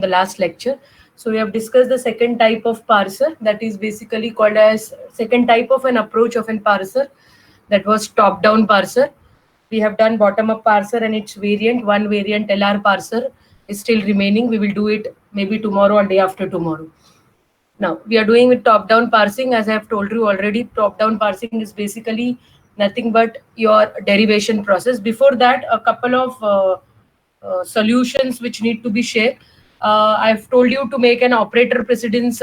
the last lecture. So we have discussed the second type of parser, that is basically called as second type of an approach of an parser, that was top-down parser. We have done bottom-up parser and its variant, one variant LR parser is still remaining. We will do it maybe tomorrow or day after tomorrow. Now, we are doing with top-down parsing. As I have told you already, top-down parsing is basically nothing but your derivation process. Before that, a couple of solutions which need to be shared. I've told you to make an operator precedence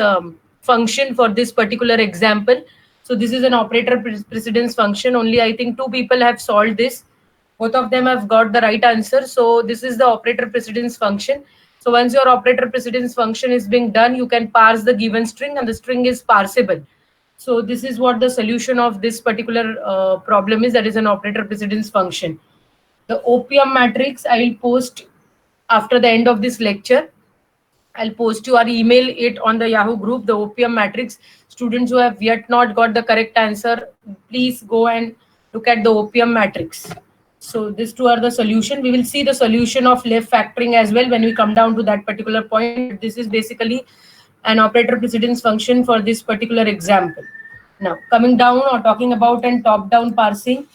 function for this particular example. So this is an operator precedence function. Only I think two people have solved this. Both of them have got the right answer. So this is the operator precedence function. So once your operator precedence function is being done, you can parse the given string and the string is parsable. So this is what the solution of this particular problem is, that is an operator precedence function. The OPM matrix I will post after the end of this lecture. I'll post you or email it on the Yahoo group, the OPM matrix. Students who have yet not got the correct answer, please go and look at the OPM matrix. So these two are the solution. We will see the solution of left factoring as well when we come down to that particular point. But this is basically an operator precedence function for this particular example. Now, coming down or talking about an top-down parsing,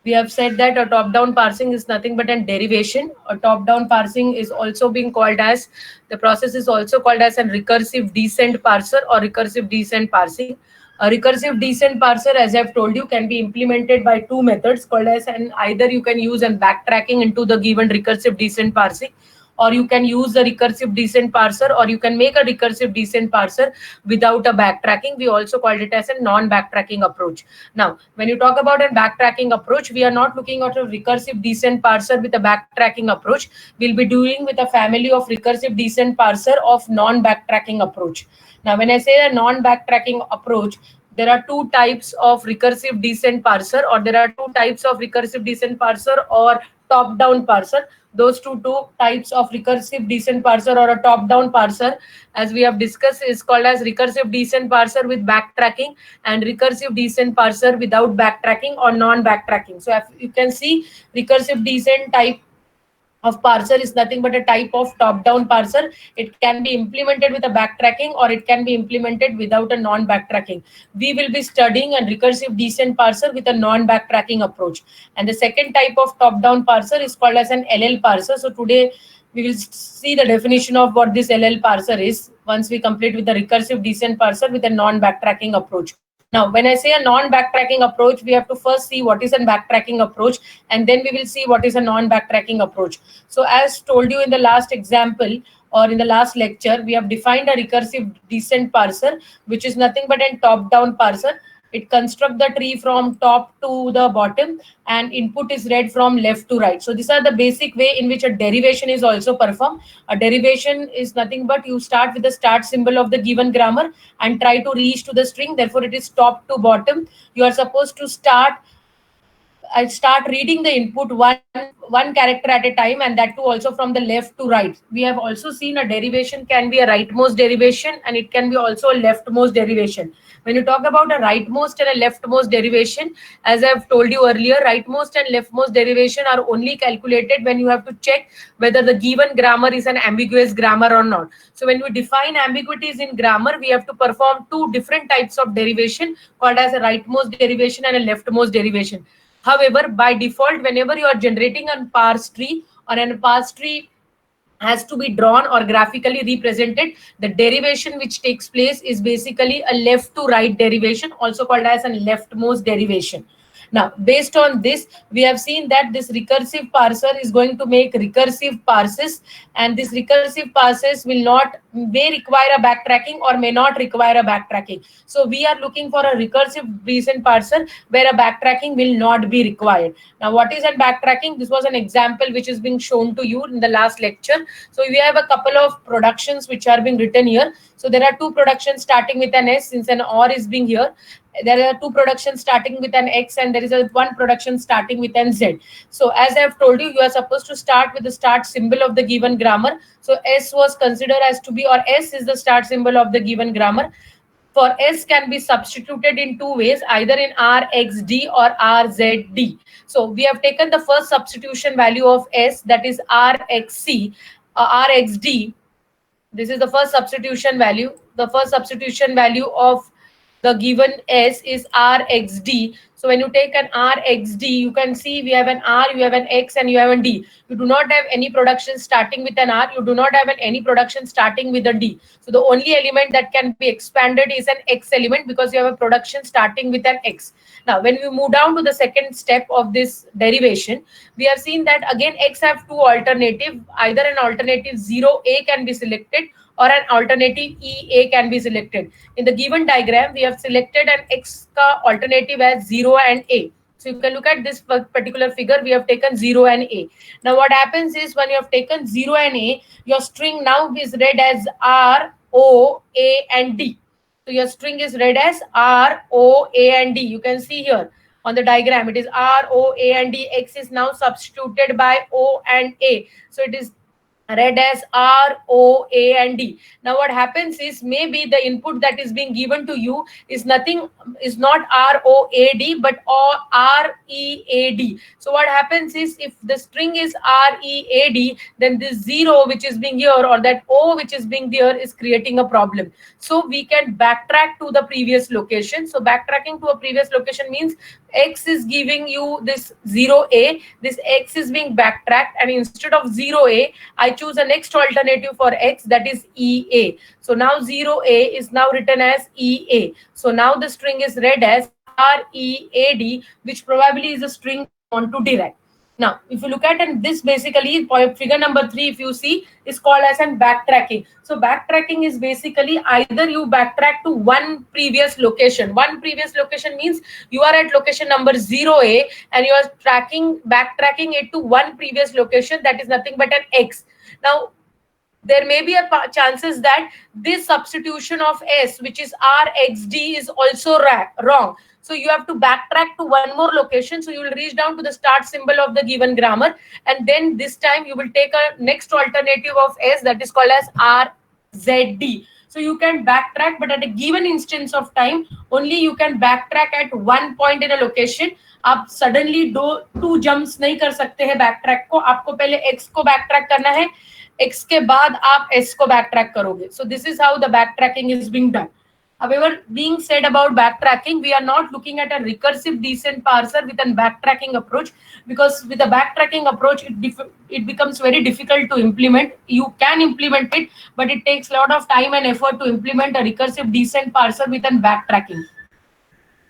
we have said that a top-down parsing is nothing but a derivation. A top-down parsing is also being called as, the process is also called as a recursive descent parser or recursive descent parsing. A recursive descent parser, as I've told you, can be implemented by two methods called as, and either you can use an backtracking into the given recursive descent parsing, or you can use the recursive descent parser, or you can make a recursive descent parser without a backtracking. We also called it as a non-backtracking approach. Now, when you talk about a backtracking approach, we are not looking at a recursive descent parser with a backtracking approach. We'll be doing with a family of recursive descent parser of non-backtracking approach. Now, when I say a non-backtracking approach, there are two types of recursive descent parser, or there are two types of recursive descent parser or top-down parser. Those two types of recursive descent parser or a top-down parser, as we have discussed, is called as recursive descent parser with backtracking and recursive descent parser without backtracking or non-backtracking. So if you can see, recursive descent type of parser is nothing but a type of top-down parser. It can be implemented with a backtracking or it can be implemented without a non-backtracking. We will be studying a recursive descent parser with a non-backtracking approach. And the second type of top-down parser is called as an LL parser. So today we will see the definition of what this LL parser is once we complete with the recursive descent parser with a non-backtracking approach. Now, when I say a non-backtracking approach, we have to first see what is a backtracking approach, and then we will see what is a non-backtracking approach. So as told you in the last example or in the last lecture, we have defined a recursive descent parser, which is nothing but a top-down parser. It constructs the tree from top to the bottom and input is read from left to right. So these are the basic way in which a derivation is also performed. A derivation is nothing but you start with the start symbol of the given grammar and try to reach to the string. Therefore, it is top to bottom. You are supposed to start reading the input one character at a time, and that too also from the left to right. We have also seen a derivation can be a rightmost derivation and it can be also a leftmost derivation. When you talk about a rightmost and a leftmost derivation, as I've told you earlier, rightmost and leftmost derivation are only calculated when you have to check whether the given grammar is an ambiguous grammar or not. So when we define ambiguities in grammar, we have to perform two different types of derivation called as a rightmost derivation and a leftmost derivation. However, by default, whenever you are generating a parse tree or a parse tree has to be drawn or graphically represented, the derivation which takes place is basically a left to right derivation, also called as a leftmost derivation. Now, based on this, we have seen that this recursive parser is going to make recursive parses, and this recursive parses may require a backtracking or may not require a backtracking. So we are looking for a recursive descent parser where a backtracking will not be required. Now, what is a backtracking? This was an example which is being shown to you in the last lecture. So we have a couple of productions which are being written here. So there are two productions starting with an S, since an OR is being here. There are two productions starting with an X and there is one production starting with an Z. So as I have told you, you are supposed to start with the start symbol of the given grammar. So S was considered as to be, or S is the start symbol of the given grammar. For S can be substituted in two ways, either in RXD or RZD. So we have taken the first substitution value of S, that is RXD, This is the first substitution value. The first substitution value of the given S is Rxd. So when you take an Rxd, you can see we have an R, you have an X, and you have an D. You do not have any production starting with an R. You do not have any production starting with a D. So the only element that can be expanded is an X element because you have a production starting with an X. Now, when we move down to the second step of this derivation, we have seen that again X have two alternatives. Either an alternative 0A can be selected or an alternative EA can be selected. In the given diagram, we have selected an X ka alternative as 0 and A. So you can look at this particular figure, we have taken 0 and A. Now what happens is when you have taken 0 and A, your string now is read as R, O, A and D. So your string is read as R, O, A and D. You can see here on the diagram, it is R, O, A and D. X is now substituted by O and A. So it is read as R, O, A and D. Now what happens is maybe the input that is being given to you is not R, O, A, D, but R, E, A, D. So what happens is if the string is R, E, A, D, then this 0 which is being here or that O which is being there is creating a problem. So we can backtrack to the previous location. So backtracking to a previous location means X is giving you this 0A, this X is being backtracked, and instead of 0A, I choose a next alternative for X, that is EA. So now 0A is now written as EA. So now the string is read as READ, which probably is a string you want to derive. Now, if you look at and this basically figure number 3, if you see, is called as an backtracking. So backtracking is basically either you backtrack to one previous location. One previous location means you are at location number 0A and you are backtracking it to one previous location that is nothing but an X. Now, there may be a chances that this substitution of S, which is Rxd, is also wrong. So you have to backtrack to one more location. So you will reach down to the start symbol of the given grammar. And then this time you will take a next alternative of S that is called as RZD. So you can backtrack, but at a given instance of time, only you can backtrack at one point in a location. आप suddenly to jumps नहीं कर सकते हैं बैकट्रैक को. आपको पहले x को बैकट्रैक करना है, एक्स के बाद आप एस को बैकट्रैक करोगे. So this is how the backtracking is being done. However, being said about backtracking, we are not looking at a recursive descent parser with a backtracking approach, because with a backtracking approach, it becomes very difficult to implement. You can implement it, but it takes a lot of time and effort to implement a recursive descent parser with a backtracking.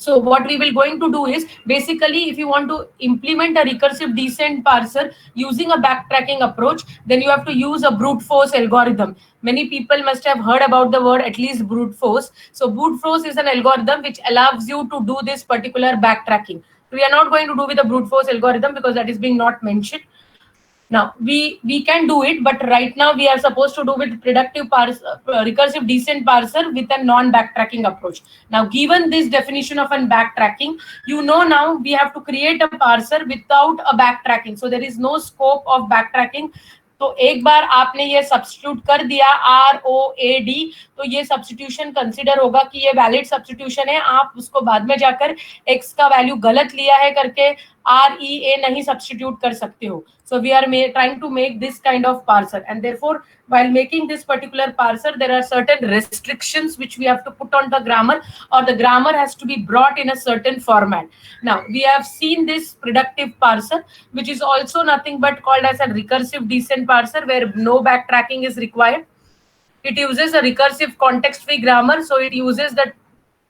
So what we will going to do is basically if you want to implement a recursive descent parser using a backtracking approach, then you have to use a brute force algorithm. Many people must have heard about the word at least brute force. So brute force is an algorithm which allows you to do this particular backtracking. We are not going to do with the brute force algorithm because that is being not mentioned. Now we can do it, but right now we are supposed to do with predictive recursive descent parser with a non-backtracking approach. Now, given this definition of an backtracking, you know now we have to create a parser without a backtracking. So there is no scope of backtracking. तो एक बार आपने ये substitute कर दिया ROAD, तो ये substitution consider होगा कि ये वैलिड सब्स्टिट्यूशन है. आप उसको बाद में जाकर x का वैल्यू गलत लिया है करके REA नहीं सब्स्टिट्यूट कर सकते हो. So we are trying to make this kind of parser, and therefore while making this particular parser, there are certain restrictions which we have to put on the grammar, or the grammar has to be brought in a certain format. Now we have seen this predictive parser, which is also nothing but called as a recursive descent parser, where no backtracking is required. It uses a recursive context-free grammar, so it uses the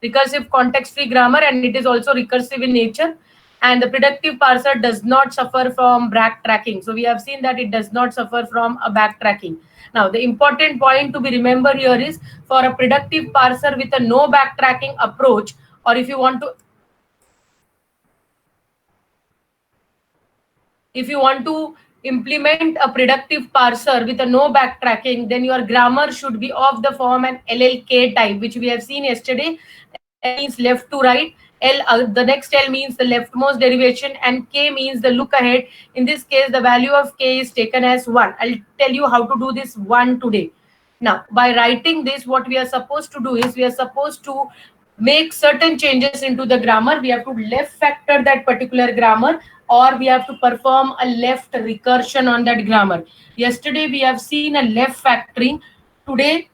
recursive context-free grammar, and it is also recursive in nature. And the predictive parser does not suffer from backtracking. So we have seen that it does not suffer from a backtracking. Now, the important point to be remembered here is for a predictive parser with a no backtracking approach, or if you want to implement a predictive parser with a no backtracking, then your grammar should be of the form an LLK type, which we have seen yesterday. L means left to right. The next L means the leftmost derivation, and K means the look ahead. In this case, the value of K is taken as 1. I'll tell you how to do this one today. Now, by writing this, what we are supposed to do is we are supposed to make certain changes into the grammar. We have to left factor that particular grammar, or we have to perform a left recursion on that grammar. Yesterday, we have seen a left factoring. Today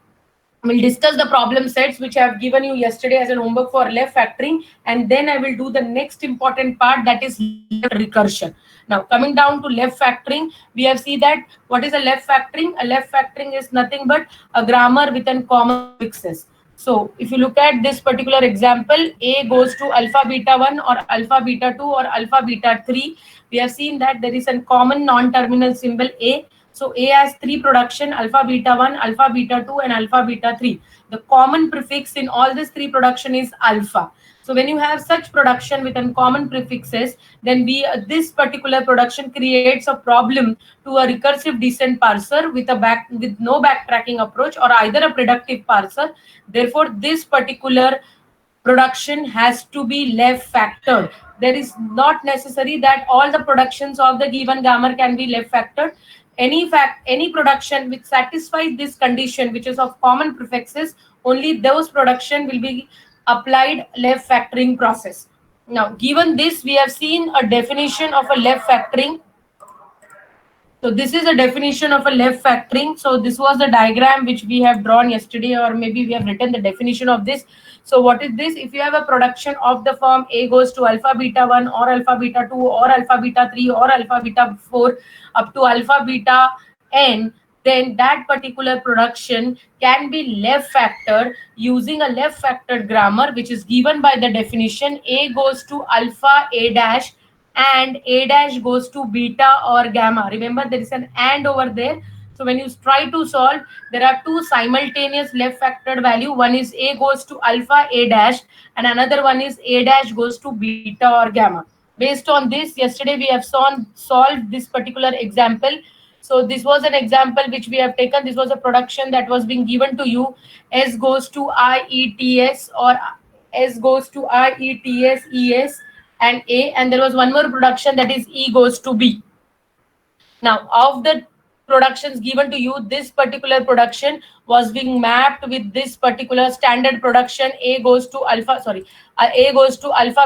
we'll discuss the problem sets which I have given you yesterday as an homework for left factoring, and then I will do the next important part, that is left recursion. Now coming down to left factoring, we have seen that what is a left factoring? A left factoring is nothing but a grammar with a common prefixes. So if you look at this particular example, A goes to alpha beta 1 or alpha beta 2 or alpha beta 3, we have seen that there is a common non-terminal symbol A. So A has three production, alpha beta 1, alpha beta 2 and alpha beta 3. The common prefix in all these three production is alpha. So when you have such production with uncommon prefixes, then this particular production creates a problem to a recursive descent parser with no backtracking approach or either a predictive parser. Therefore, this particular production has to be left factored. There is not necessary that all the productions of the given grammar can be left factored. Any production which satisfies this condition, which is of common prefixes, only those production will be applied left factoring process. Now, given this, we have seen a definition of a left factoring. So this is a definition of a left factoring. So this was the diagram which we have drawn yesterday, or maybe we have written the definition of this. So what is this? If you have a production of the form A goes to alpha beta 1 or alpha beta 2 or alpha beta 3 or alpha beta 4 up to alpha beta n, then that particular production can be left factored using a left factored grammar, which is given by the definition A goes to alpha A dash and A dash goes to beta or gamma. Remember, there is an and over there. So when you try to solve, there are two simultaneous left factored value. One is A goes to alpha A dash and another one is A dash goes to beta or gamma. Based on this, yesterday we have solved this particular example. So this was an example which we have taken. This was a production that was being given to you. S goes to IETS or S goes to IETS, ES and A, and there was one more production, that is E goes to B. Now, of the productions given to you, this particular production was being mapped with this particular standard production A goes to alpha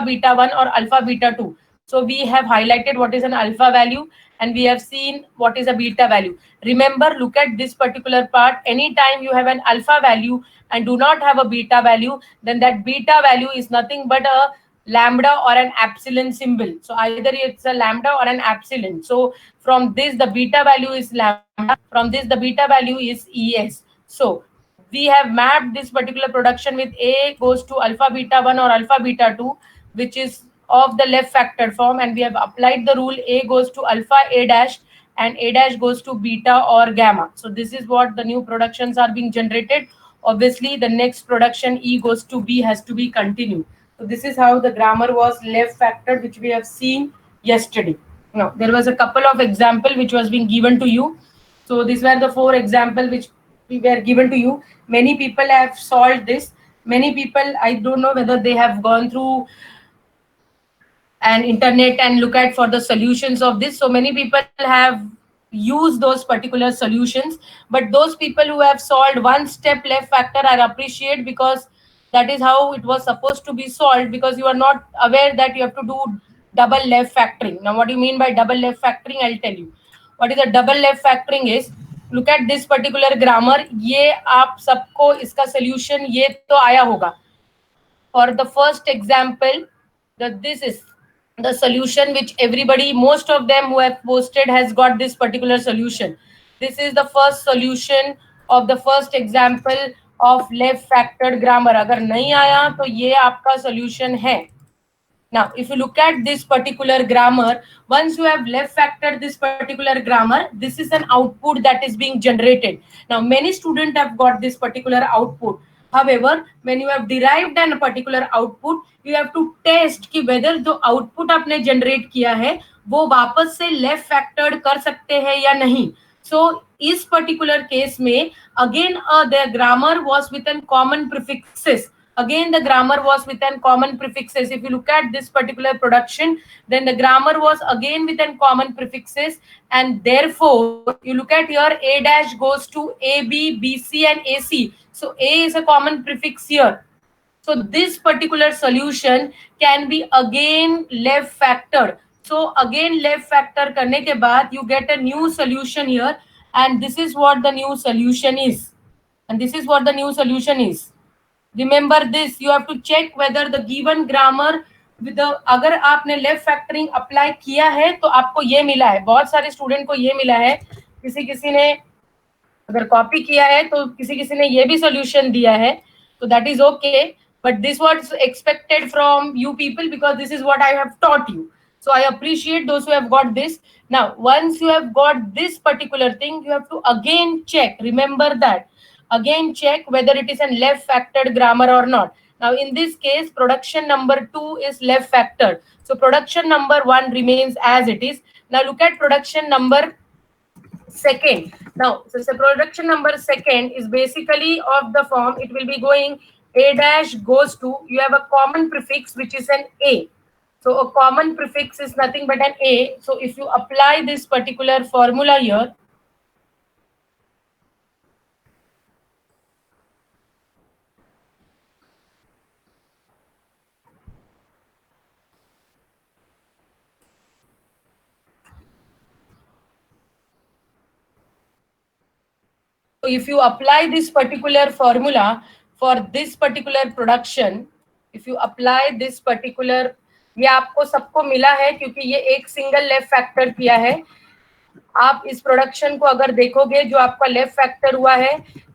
beta 1 or alpha beta 2. So we have highlighted what is an alpha value and we have seen what is a beta value. Remember, look at this particular part. Anytime you have an alpha value and do not have a beta value, then that beta value is nothing but a lambda or an epsilon symbol. So either it's a lambda or an epsilon. So from this the beta value is lambda, from this the beta value is ES. So we have mapped this particular production with A goes to alpha beta 1 or alpha beta 2, which is of the left factored form, and we have applied the rule A goes to alpha A dash and A dash goes to beta or gamma. So this is what the new productions are being generated. Obviously the next production E goes to B has to be continued. So this is how the grammar was left factored, which we have seen yesterday. Now, there was a couple of example which was being given to you. So these were the 4 example which we were given to you. Many people have solved this. Many people, I don't know whether they have gone through an internet and look at for the solutions of this. So many people have used those particular solutions, but those people who have solved one step left factor, I appreciate, because that is how it was supposed to be solved, because you are not aware that you have to do double left factoring. Now what do you mean by double left factoring? I'll tell you. What is a double left factoring is, look at this particular grammar. ये आप सबको इसका solution ये तो आया होगा. For the first example, this is the solution which everybody, most of them who have posted has got this particular solution. This is the first solution of the first example of left factored grammar. अगर नहीं आया तो ये आपका solution है. Now, if you look at this particular grammar, once you have left factored this particular grammar, this is an output that is being generated. Now, many students have got this particular output. However, when you have derived a particular output, you have to test कि whether जो output आपने generate किया है, वो वापस से left factored कर सकते हैं या नहीं. So, इस particular case में, again, the grammar was with a common prefixes. Again, the grammar was with an common prefixes. If you look at this particular production, then the grammar was again with an common prefixes, and therefore you look at here, A dash goes to A, B, B, C and A, C. So A is a common prefix here. So this particular solution can be again left factored. So again left factor करने के बाद you get a new solution here, and this is what the new solution is. and this is what the new solution is. Remember this, you have to check whether the given grammar with the, अगर आपने left factoring apply किया है तो आपको ये मिला है, बहुत सारे स्टूडेंट को ये मिला है, किसी किसी ने अगर कॉपी किया है तो किसी किसी ने ये भी सॉल्यूशन दिया है, तो that is okay, but this was expected from you people because this is what I have taught you. So I appreciate those who have got this. Now once you have got this particular thing, you have to again check, remember that, again check whether it is a left factored grammar or not. Now in this case production number 2 is left factored, so production number 1 remains as it is. Now look at production number second. Now so production number second is basically of the form, it will be going a dash goes to, you have a common prefix which is an a, so a common prefix is nothing but an a. So if you apply this particular formula here, so if you apply this particular formula for this particular production, if you apply this particular, ये आपको सबको मिला है क्योंकि ये एक single left factor किया है. आप इस प्रोडक्शन को अगर देखोगे जो आपका लेफ्ट फैक्टर हुआ है,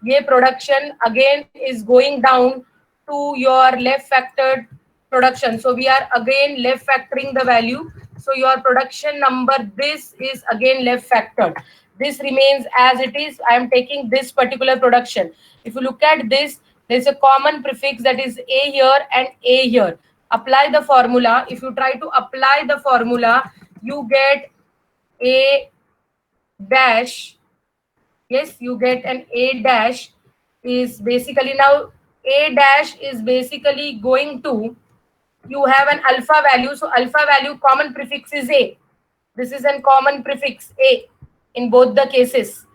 ये production again is going down to your left factored production. So we are again left factoring the value. So your production number, this is again left factored. This remains as it is. I am taking this particular production. If you look at this, there is a common prefix that is a here and a here. Apply the formula. If you try to apply the formula, you get a dash. Yes, you get an a dash is basically, now a dash is basically going to, you have an alpha value, so alpha value common prefix is a, this is an common prefix a in both the cases.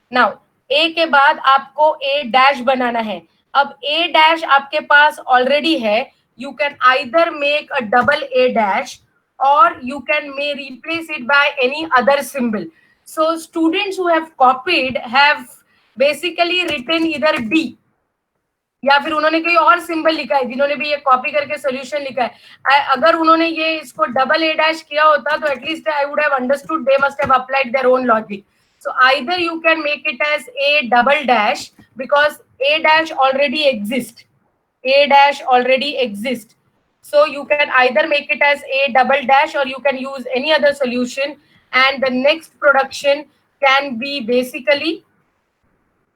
Now a के बाद आपको a dash बनाना है. अब a dash आपके पास already है, you can either make a double a dash or you can may replace it by any other symbol. So students who have copied have basically written either D या फिर उन्होंने कोई और symbol लिखा है, जिन्होंने भी ये कॉपी करके सॉल्यूशन लिखा है. अगर उन्होंने ये इसको डबल ए डैश किया होता तो at least I would have understood, they must have applied their own logic. So either you can make it as a double dash because a dash already exists. A dash already exists. So you can either make it as a double dash or you can use any other solution, and the next production can be basically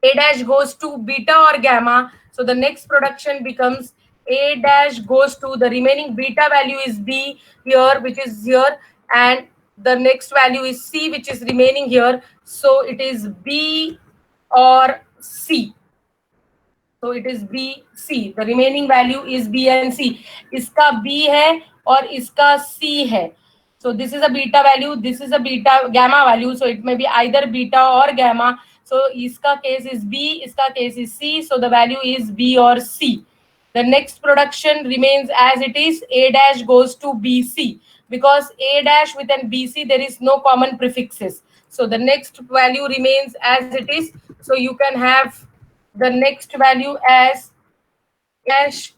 a dash goes to beta or gamma. So the next production becomes a dash goes to, the remaining beta value is b here, which is here, and the next value is c, which is remaining here. So it is b or c. So it is b c, the remaining value is b and c. इसका b है और इसका c है. So this is a beta value, this is a beta gamma value, so it may be either beta or gamma. So इसका case is b, इसका case is c, so the value is b or c. The next production remains as it is, a dash goes to bc because a dash with an bc there is no common prefixes. So the next value remains as it is. So you can have the next value as dash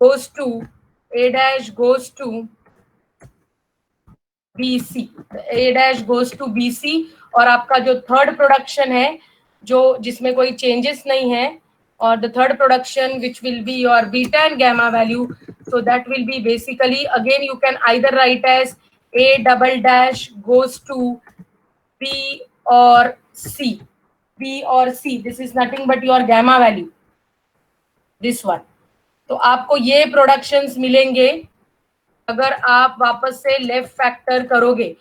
goes to, a dash goes to BC, A dash goes to BC. और आपका जो third production है जो जिसमें कोई changes नहीं है, और the third production which will be your beta and gamma value, so that will be basically again you can either write as A double dash goes to B or C. B or C, this is nothing but your gamma value, this one. तो आपको ये productions मिलेंगे अगर आप वापस से left factor करोगे.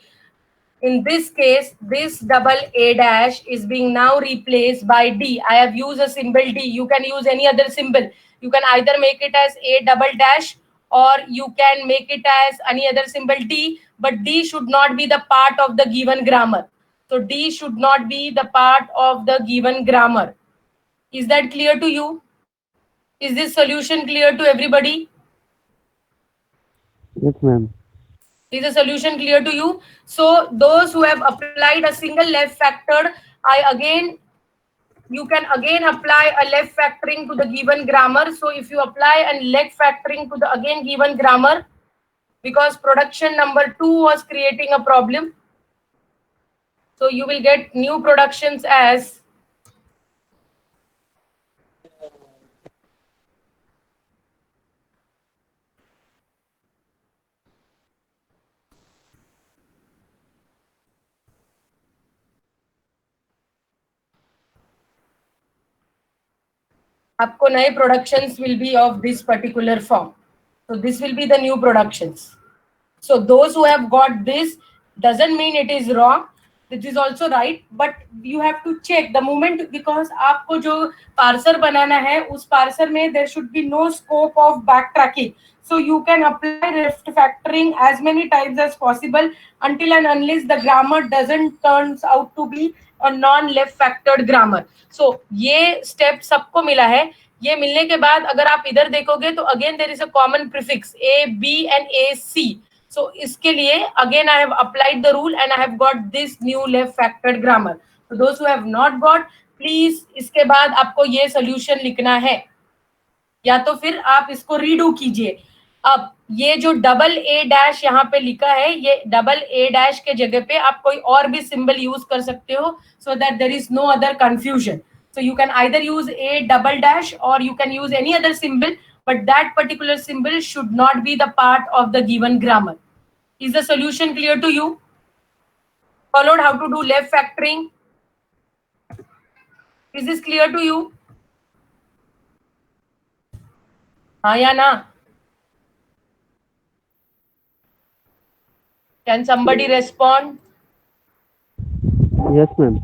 In this case, this double A dash is being now replaced by D. I have used a symbol D. You can use any other symbol. You can either make it as A double dash or you can make it as any other symbol D, but D should not be the part of the given grammar. So D should not be the part of the given grammar. Is that clear to you? Is this solution clear to everybody? Yes, ma'am. Is the solution clear to you? So those who have applied a single left factored, I again you can again apply a left factoring to the given grammar. So if you apply a left factoring to the again given grammar, because production number 2 was creating a problem, so you will get new productions as आपको नए productions will be of this particular form. So this will be the new productions. So those who have got this, doesn't mean it is wrong. This is also right, but you have to check the moment, because आपको जो parser बनाना है उस parser में there should be no scope of backtracking. So you can apply left factoring as many times as possible until and unless the grammar doesn't turns out to be a non-left factored grammar. So ये step सबको मिला है. ये मिलने के बाद अगर आप इधर देखोगे तो again there is a common prefix A, B and A, C. So इसके लिए again I have applied the rule and I have got this new left factored grammar. So those who have not got, please इसके बाद आपको ये solution लिखना है, या तो फिर आप इसको रीडू कीजिए. अब ये जो डबल ए डैश यहाँ पे लिखा है, ये डबल ए डैश के जगह पे आप कोई और भी सिंबल यूज कर सकते हो, so that there is no other confusion. So you can either use a double dash or you can use any other symbol, but that particular symbol should not be the part of the given grammar. Is the solution clear to you? Followed how to do left factoring? Is this clear to you? हाँ या ना? Can somebody respond? Yes, ma'am.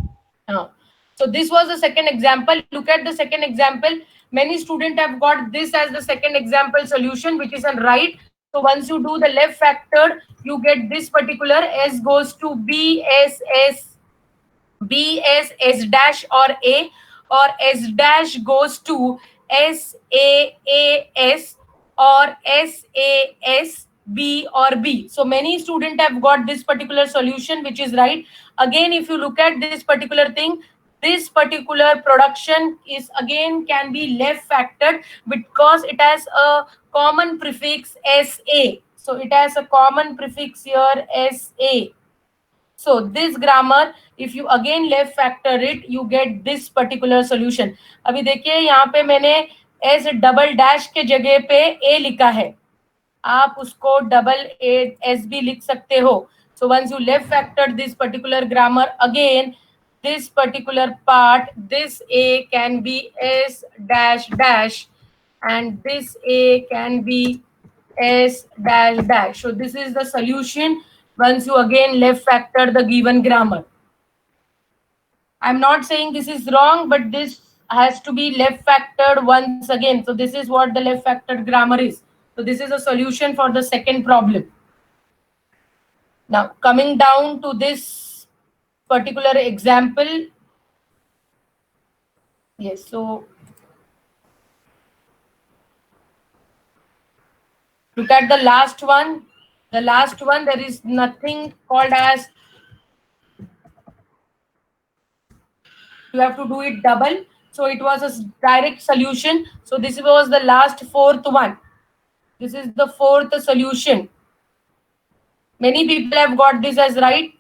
So this was the second example. Look at the second example. Many students have got this as the second example solution, which is on right. So once you do the left factored, you get this particular S goes to B, S, S, B, S, S dash or S dash goes to S, A, S or S, A, S, B or B. So many students have got this particular solution, which is right. Again, if you look at this particular thing, this particular production is again can be left factored because it has a common prefix SA. So it has a common prefix here SA. So this grammar, if you again left factor it, you get this particular solution. अभी देखिए यहाँ पे मैंने S double dash के जगह पे A लिखा है, आप उसको डबल S भी लिख सकते हो. So once you left factored this particular grammar, again this particular part, this A can be S dash dash and this A can be S dash dash. So this is the solution once you again left factor the given grammar. I'm not saying this is wrong, but this has to be left factored once again. So this is what the left factored grammar is. So this is a solution for the second problem. Now coming down to this particular example. Yes, so look at the last one. The last one, there is nothing called as, you have to do it double. So it was a direct solution. So this was the last fourth one. This is the fourth solution. Many people have got this as right.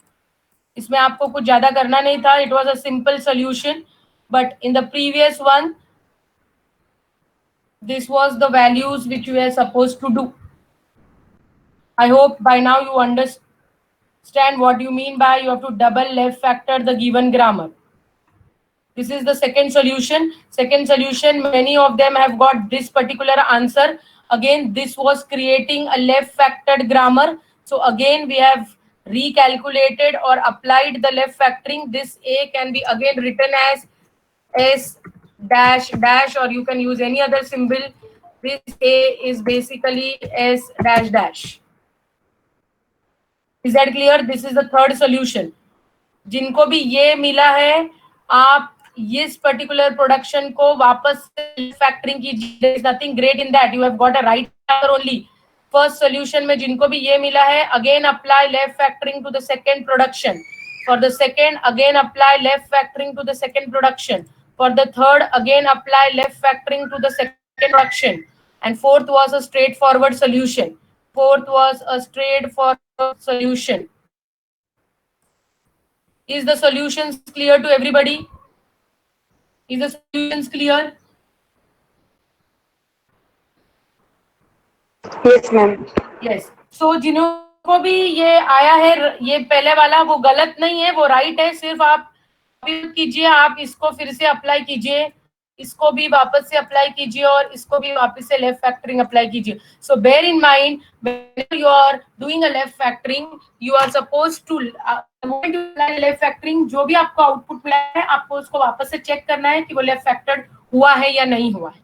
इसमें आपको कुछ ज्यादा करना नहीं था. It was a simple solution. But in the previous one, this was the values which you were supposed to do. I hope by now you understand what you mean by you have to double left factor the given grammar. This is the second solution. Second solution, many of them have got this particular answer. Again, this was creating a left factored grammar. So again, we have recalculated or applied the left factoring. This A can be again written as S dash dash, or you can use any other symbol. This A is basically S dash dash. Is that clear? This is the third solution. जिनको भी ये मिला है, आप इस particular production को वापस factoring कीजिए. There is nothing great in that. You have got a right answer only. First solution में जिनको भी ये मिला है, again apply left factoring to the second production. For the second, again apply left factoring to the second production. For the third, again apply left factoring to the second production. And fourth was a straightforward solution. Fourth was a straightforward solution. Is the solutions clear to everybody? Is the solutions clear? Yes, ma'am. Yes. So जिनको भी ये आया है, ये पहले वाला वो गलत नहीं है, वो राइट है, सिर्फ आप कीजिए, आप इसको फिर से अप्लाई कीजिए, इसको भी वापस से अप्लाई कीजिए और इसको भी वापस से लेफ्ट फैक्टरिंग अप्लाई कीजिए. So bear in mind when you are doing a left factoring, you are suppose to moment you apply left factoring, जो भी आपको आउटपुट मिला है आपको उसको वापस से चेक करना है कि वो लेफ्ट फैक्टर्ड हुआ है या नहीं हुआ है.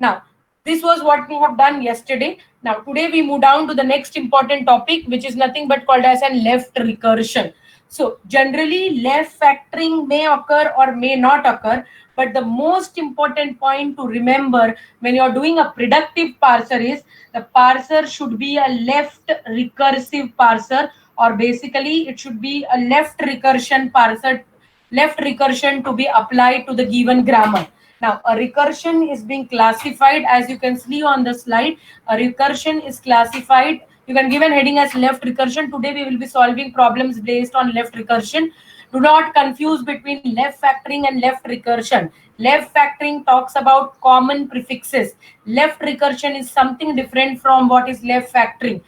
Now, this was what we have done yesterday. Now, today we move down to the next important topic, which is nothing but called as a left recursion. So, generally, left factoring may occur or may not occur, but the most important point to remember when you are doing a productive parser is the parser should be a left recursive parser, or basically it should be a left recursion parser, left recursion to be applied to the given grammar. Now, a recursion is being classified, as you can see on the slide. A recursion is classified. You can give an heading as left recursion. Today, we will be solving problems based on left recursion. Do not confuse between left factoring and left recursion. Left factoring talks about common prefixes. Left recursion is something different from what is left factoring.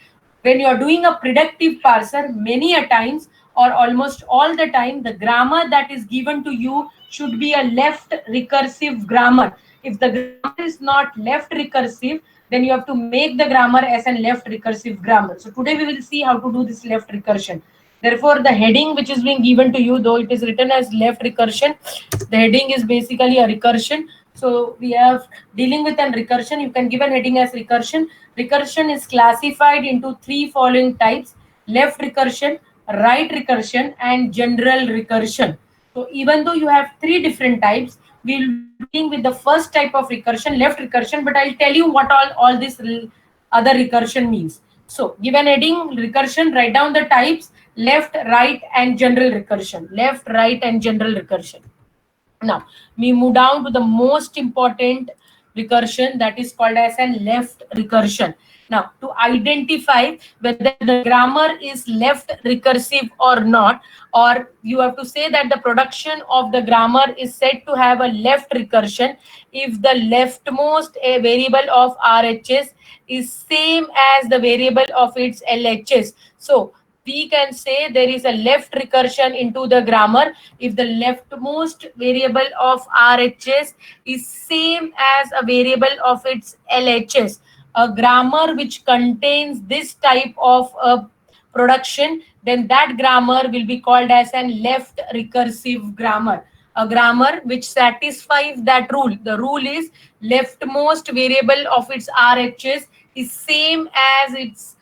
When you are doing a predictive parser, many a times or almost all the time, the grammar that is given to you should be a left recursive grammar. If the grammar is not left recursive, then you have to make the grammar as a left recursive grammar. So today we will see how to do this left recursion. Therefore, the heading which is being given to you, though it is written as left recursion, the heading is basically a recursion. So we have dealing with an recursion. You can give an heading as recursion. Recursion is classified into three following types: left recursion, right recursion, and general recursion. So even though you have three different types, we'll be dealing with the first type of recursion, left recursion, but I'll tell you what all this other recursion means. So give an heading recursion, write down the types: left, right, and general recursion. Left, right, and general recursion. Now we move down to the most important recursion, that is called as a left recursion. Now, to identify whether the grammar is left recursive or not, or you have to say that the production of the grammar is said to have a left recursion if the leftmost variable of RHS is same as the variable of its LHS. So we can say there is a left recursion into the grammar if the leftmost variable of RHS is same as a variable of its LHS. A grammar which contains this type of production, then that grammar will be called as a left recursive grammar. A grammar which satisfies that rule. The rule is leftmost variable of its RHS is same as its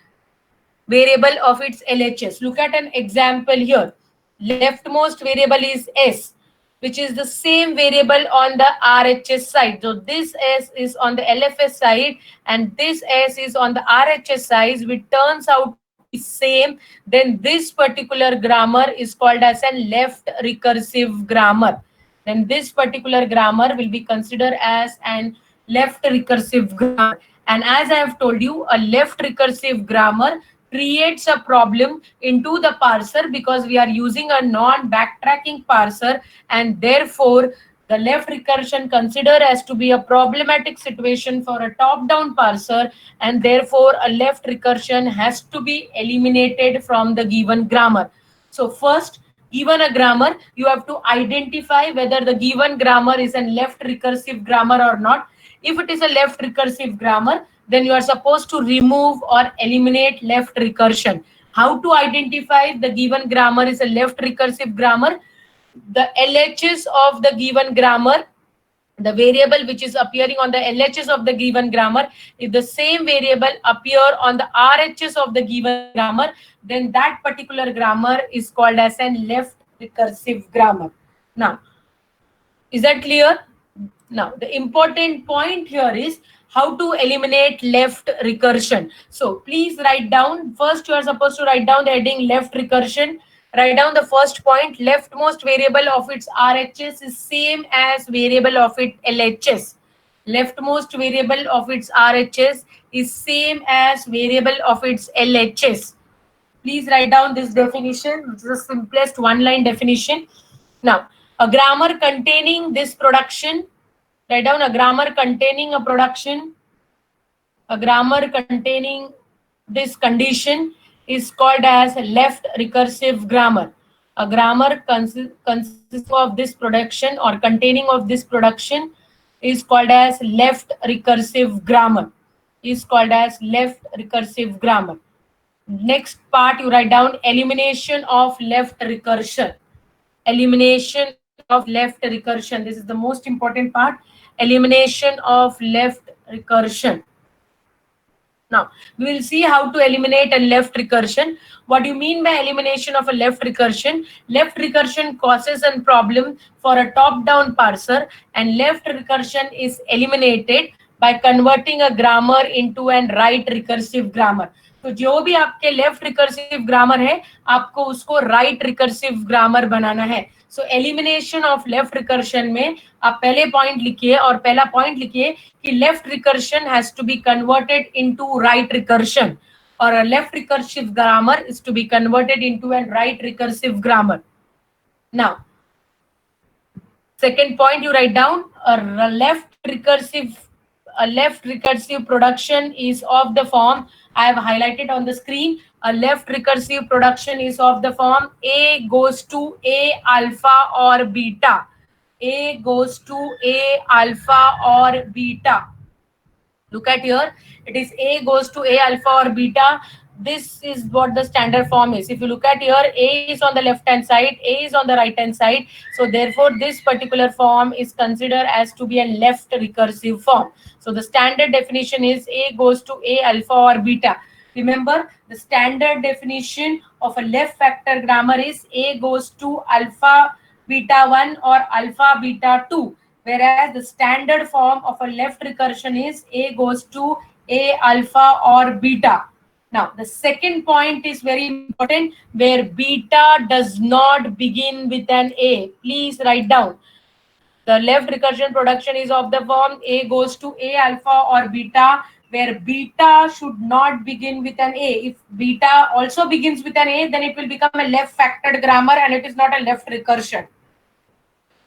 variable of its LHS. Look at an example here. Leftmost variable is S, which is the same variable on the RHS side. So this S is on the LFS side and this S is on the RHS side, which turns out to be same. Then this particular grammar is called as a left recursive grammar. Then this particular grammar will be considered as an left recursive grammar. And as I have told you, a left recursive grammar creates a problem into the parser because we are using a non-backtracking parser, and therefore the left recursion considered as to be a problematic situation for a top-down parser, and therefore a left recursion has to be eliminated from the given grammar. So first, given a grammar, you have to identify whether the given grammar is a left recursive grammar or not. If it is a left recursive grammar, then you are supposed to remove or eliminate left recursion. How to identify if the given grammar is a left recursive grammar? The LHS of the given grammar, the variable which is appearing on the LHS of the given grammar, if the same variable appear on the RHS of the given grammar, then that particular grammar is called as a left recursive grammar. Now, is that clear? Now, the important point here is how to eliminate left recursion. So please write down, first you are supposed to write down the heading left recursion. Write down the first point. Leftmost variable of its RHS is same as variable of its LHS. Leftmost variable of its RHS is same as variable of its LHS. Please write down this definition, which is the simplest one-line definition. Now, a grammar containing this production. Write down a grammar containing a production. A grammar containing this condition is called as left recursive grammar. A grammar consisting of this production or containing of this production is called as left recursive grammar. Is called as left recursive grammar. Next part, you write down elimination of left recursion. Elimination of left recursion. This is the most important part. Elimination of left recursion. Now, we will see how to eliminate a left recursion. What do you mean by elimination of a left recursion? Left recursion causes a problem for a top-down parser, and left recursion is eliminated by converting a grammar into an right recursive grammar. तो जो भी आपके left recursive grammar है, आपको उसको right recursive grammar बनाना है. सो elimination of left recursion में आप पहले पॉइंट लिखिए और पहला पॉइंट लिखिए कि left recursion has to be converted into right recursion, और a left recursive grammar is to be converted into a right recursive grammar. Now, second point you write down, a left recursive production is of the form I have highlighted on the screen. A left recursive production is of the form A goes to A alpha or beta. A goes to A alpha or beta. Look at here, it is A goes to A alpha or beta. This is what the standard form is. If you look at here, A is on the left hand side, A is on the right hand side. So therefore, this particular form is considered as to be a left recursive form. So the standard definition is A goes to A alpha or beta. Remember, the standard definition of a left factor grammar is A goes to alpha beta 1 or alpha beta 2. Whereas the standard form of a left recursion is A goes to A alpha or beta. Now, the second point is very important, where beta does not begin with an A. Please write down. The left recursion production is of the form A goes to A alpha or beta, where beta should not begin with an A. If beta also begins with an A, then it will become a left factored grammar and it is not a left recursion,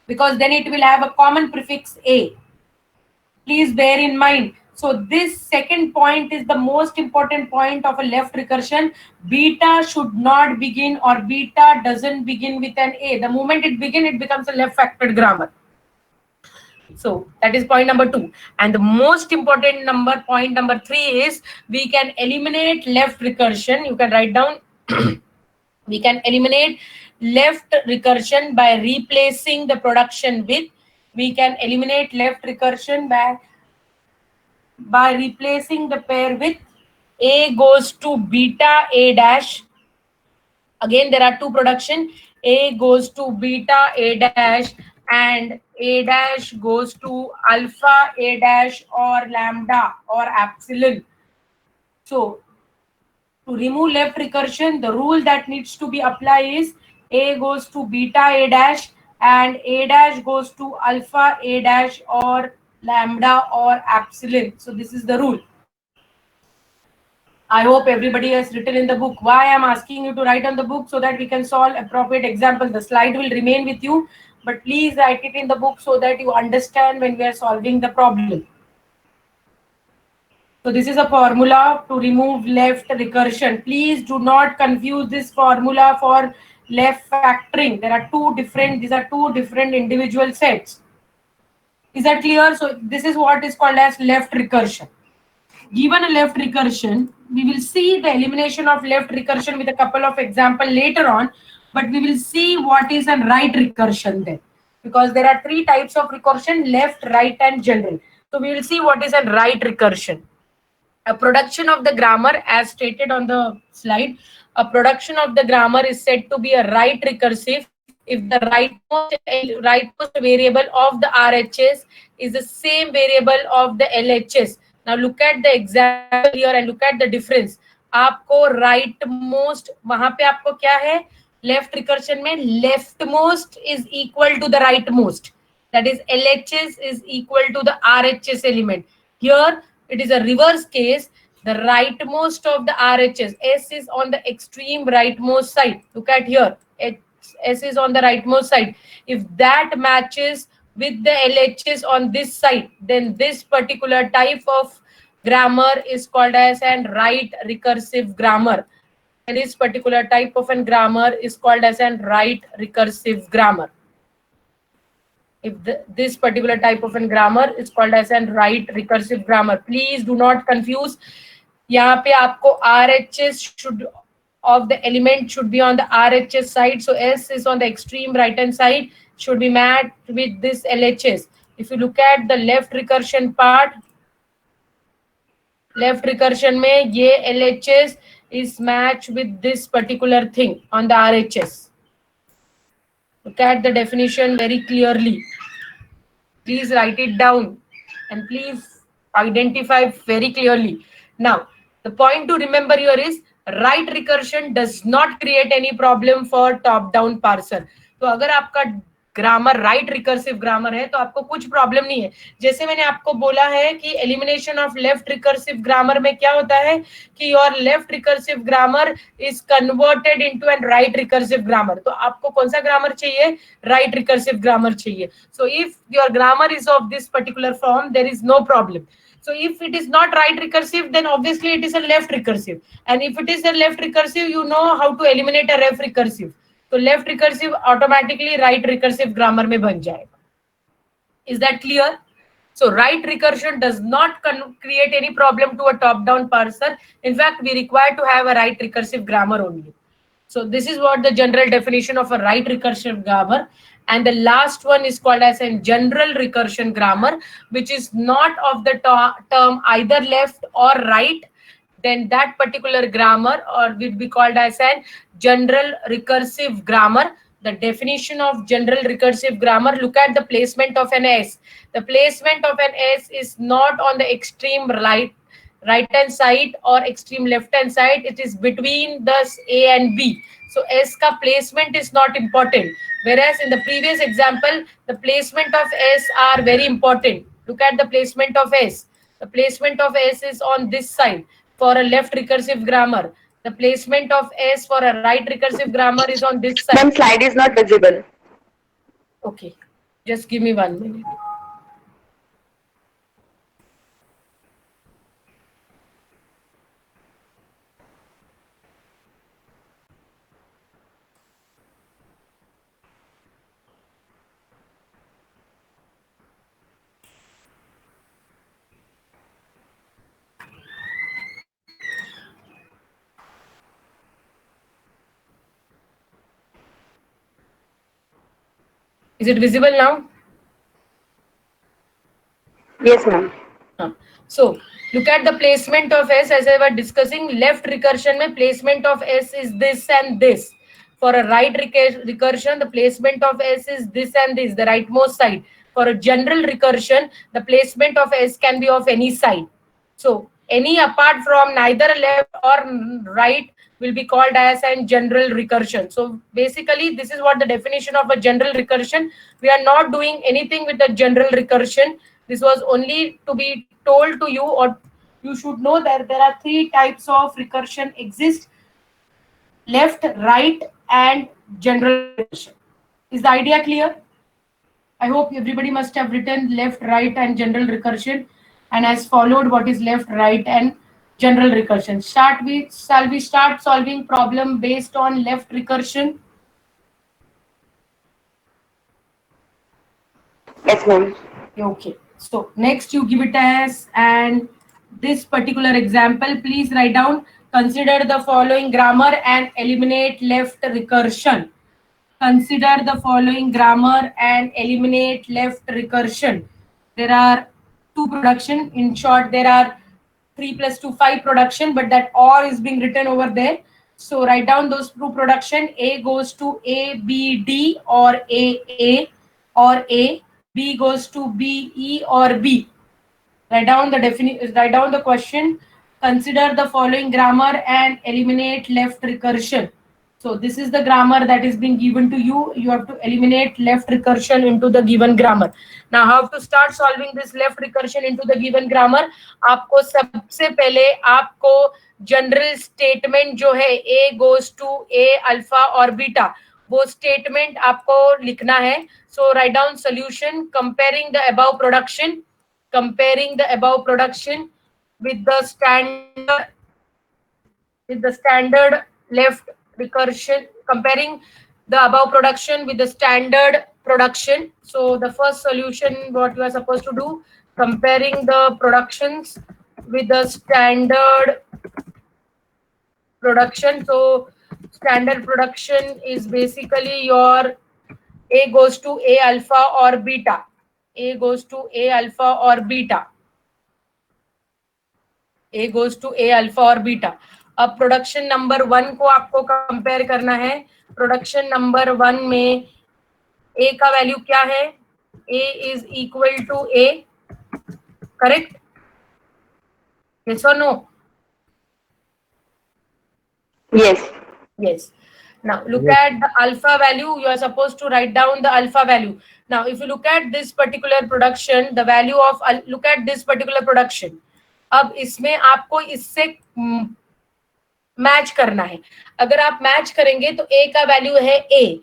because then it will have a common prefix A. Please bear in mind. So this second point is the most important point of a left recursion. Beta should not begin, or beta doesn't begin with an A. The moment it begins, it becomes a left factored grammar. So that is point number 2. And the most important point number 3 is we can eliminate left recursion. You can write down we can eliminate left recursion by replacing the production with. We can eliminate left recursion by replacing the pair with A goes to beta A dash. Again, there are two production. A goes to beta A dash and A dash goes to alpha A dash or lambda or epsilon. So to remove left recursion, the rule that needs to be applied is A goes to beta A dash and A dash goes to alpha A dash or lambda or epsilon. So this is the rule. I hope everybody has written in the book. Why I am asking you to write on the book? So that we can solve appropriate examples. The slide will remain with you, but please write it in the book so that you understand when we are solving the problem. So this is a formula to remove left recursion. Please do not confuse this formula for left factoring. These are two different individual sets. Is that clear? So this is what is called as left recursion. Given a left recursion, we will see the elimination of left recursion with a couple of examples later on, but we will see what is a right recursion then, because there are 3 types of recursion: left, right, and general. So we will see what is a right recursion. A production of the grammar, as stated on the slide, a production of the grammar is said to be a right recursive if the rightmost variable of the RHS is the same variable of the LHS. Now look at the example here and look at the difference. आपको rightmost, वहां पे आपको क्या है, Left recursion में leftmost is equal to the rightmost. That is LHS is equal to the RHS element. Here it is a reverse case. The rightmost of the RHS, S is on the extreme rightmost side. Look at here. S is on the rightmost side. If that matches with the LHS on this side, then this particular type of grammar is called as an right recursive grammar. This particular type of an grammar is called as an right recursive grammar. If this particular type of an grammar is called as an right recursive grammar. Please do not confuse. यहाँ पे आपको RHS should of the element should be on the RHS side. So S is on the extreme right hand side, should be matched with this LHS. If you look at the left recursion part, left recursion में ये LHS is matched with this particular thing on the RHS. Look at the definition very clearly. Please write it down and please identify very clearly. Now, the point to remember here is right recursion does not create any problem for top-down parser. तो अगर आपका grammar right recursive grammar है तो आपको कुछ problem नहीं है. जैसे मैंने आपको बोला है कि elimination of left recursive grammar में क्या होता है कि your left recursive grammar is converted into an right recursive grammar. तो आपको कौन सा ग्रामर चाहिए? राइट रिकर्सिव ग्रामर चाहिए. So if your grammar is of this particular form, there is no problem. So if it is not right recursive, then obviously it is a left recursive. And if it is a left recursive, you know how to eliminate a left recursive. तो left recursive automatically right recursive grammar में बन जाएगा. Is that clear? So right recursion does not create any problem to a top-down parser. In fact, we require to have a right recursive grammar only. So this is what the general definition of a right recursive grammar. And the last one is called as a general recursion grammar, which is not of the term either left or right. Then that particular grammar or will be called as a general recursive grammar. The definition of general recursive grammar, look at the placement of an S. The placement of an S is not on the extreme right hand side or extreme left hand side. It is between the A and B. So S ka placement is not important. Whereas in the previous example, the placement of S are very important. Look at the placement of S. The placement of S is on this side for a left recursive grammar. The placement of S for a right recursive grammar is on this side. Ma'am, slide is not visible. Okay, just give me 1 minute. Is it visible now? Yes, ma'am. So look at the placement of S as I was discussing. Left recursion mein placement of S is this and this. For a right recursion, the placement of S is this and this, the rightmost side. For a general recursion, the placement of S can be of any side. So any apart from neither left or right will be called as a general recursion. So basically, this is what the definition of a general recursion. We are not doing anything with the general recursion. This was only to be told to you, or you should know that there are 3 types of recursion exist: left, right, and general recursion. Is the idea clear? I hope everybody must have written left, right, and general recursion, and has followed what is left, right, and general recursion. Shall we start solving problem based on left recursion? Yes, ma'am. Okay. So next you give it as, and this particular example, please write down, consider the following grammar and eliminate left recursion. Consider the following grammar and eliminate left recursion. There are 2 production. In short, there are 3 plus 2, 5 production, but that or is being written over there. So write down those 2 production. A goes to A, B, D, or A, or A. B goes to B, E, or B. Write down the definition. Write down the question. Consider the following grammar and eliminate left recursion. So this is the grammar that is being given to you. You have to eliminate left recursion into the given grammar. Now how to start solving this left recursion into the given grammar? आपको सबसे पहले आपको general statement जो है A goes to A alpha और beta, वो statement आपको लिखना है. So write down solution comparing the above production with the standard left recursion, comparing the above production with the standard production. So the first solution, what you are supposed to do, comparing the productions with the standard production. So standard production is basically your A goes to A alpha or beta. A goes to A alpha or beta. A goes to A alpha और beta. अब production number 1 को आपको compare करना है. Production number 1 में A का value क्या है? A is equal to A, correct? Yes or no? Yes. Yes. Now look at the alpha value. You are supposed to write down the alpha value. Now if you look at this particular production, the value of, look at this particular production. अब इसमें आपको इससे match करना है. अगर आप match करेंगे तो A का वैल्यू है A.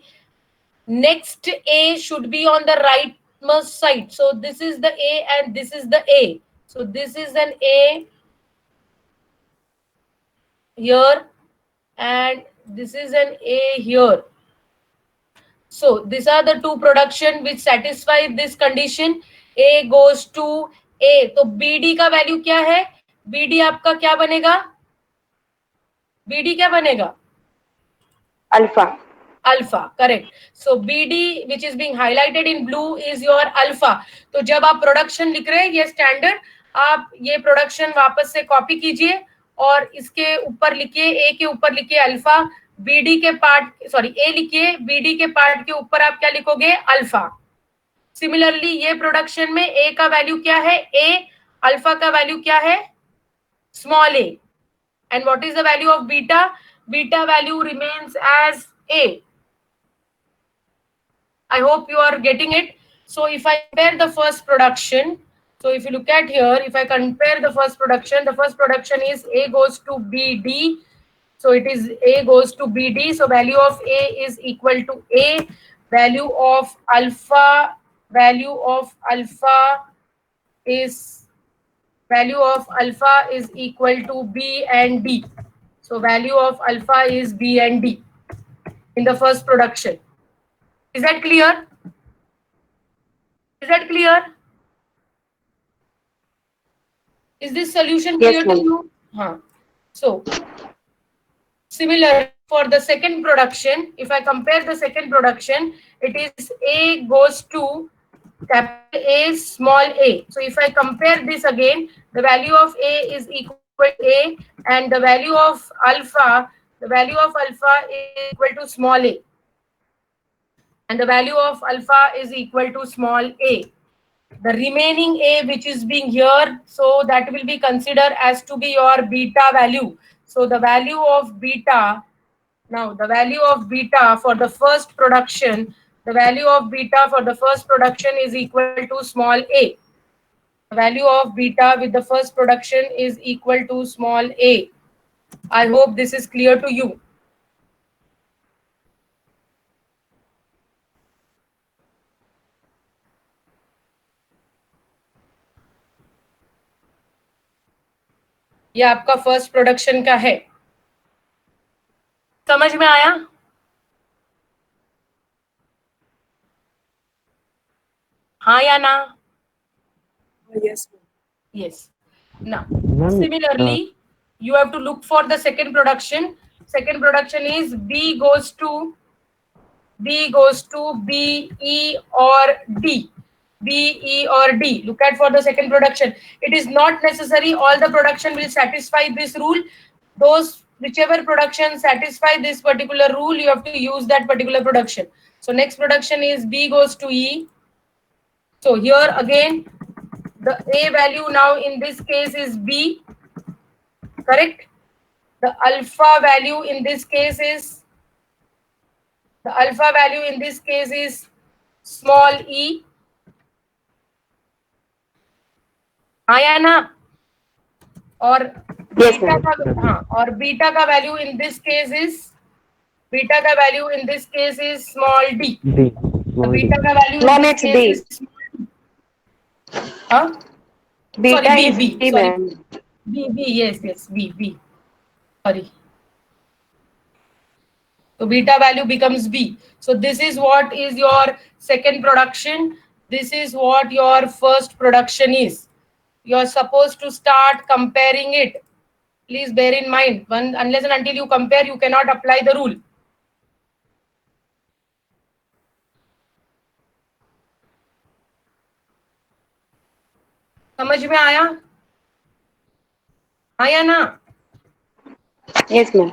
Next A should be on the rightmost side. So this is the A and this is the A. So this is an A here and this is an A here. So these are the two production which satisfy this condition. A goes to A. तो BD का value क्या है? BD आपका क्या बनेगा? BD क्या बनेगा? Alpha. Alpha, correct. So BD which is being highlighted in blue is your alpha. तो जब आप प्रोडक्शन लिख रहे हैं ये स्टैंडर्ड, आप ये प्रोडक्शन वापस से कॉपी कीजिए और इसके ऊपर लिखिए, A के ऊपर लिखिए अल्फा, BD के पार्ट, सॉरी A लिखिए, BD के पार्ट के ऊपर आप क्या लिखोगे? अल्फा. सिमिलरली ये प्रोडक्शन में A का वैल्यू क्या है? A. अल्फा का वैल्यू क्या है? Small a. And what is the value of beta? Beta value remains as A. I hope you are getting it. So if I compare the first production, so if you look at here, if I compare the first production is A goes to BD. So it is A goes to BD. So value of A is equal to A. Value of alpha is equal to B and D. So value of alpha is B and D in the first production. Is that clear? Is that clear? Is this solution clear to you? So similar for the second production, if I compare the second production, it is A goes to capital A small a. So if I compare this again, the value of A is equal to A and the value of alpha is equal to small a. And the value of alpha is equal to small a. The remaining A which is being here, so that will be considered as to be your beta value. So the value of beta, now the value of beta for the first production, the value of beta for the first production is equal to small a. The value of beta with the first production is equal to small a. I hope this is clear to you. ये आपका first production का है. समझ में आया? हाँ या ना? Yes. Yes. Now, similarly, you have to look for the second production. Second production is B goes to B, E or D. B, E or D. Look at for the second production. It is not necessary all the production will satisfy this rule. Those whichever production satisfy this particular rule, you have to use that particular production. So next production is B goes to E. So here again, the A value now in this case is B, correct? The alpha value in this case is The alpha value in this case is small e. आया ना? और Yes, beta ma'am. का, हाँ, और beta का value in this case is, beta का value in this case is small D. D. Beta का value in Ma'am, this it's case B. Is, हाँ, Beta sorry, is B, B, sorry, ma'am. B, yes, B, sorry. So beta value becomes B. So this is what is your second production. This is what your first production is. You are supposed to start comparing it. Please bear in mind, unless and until you compare, you cannot apply the rule. समझ में आया? आया ना? Yes, ma'am.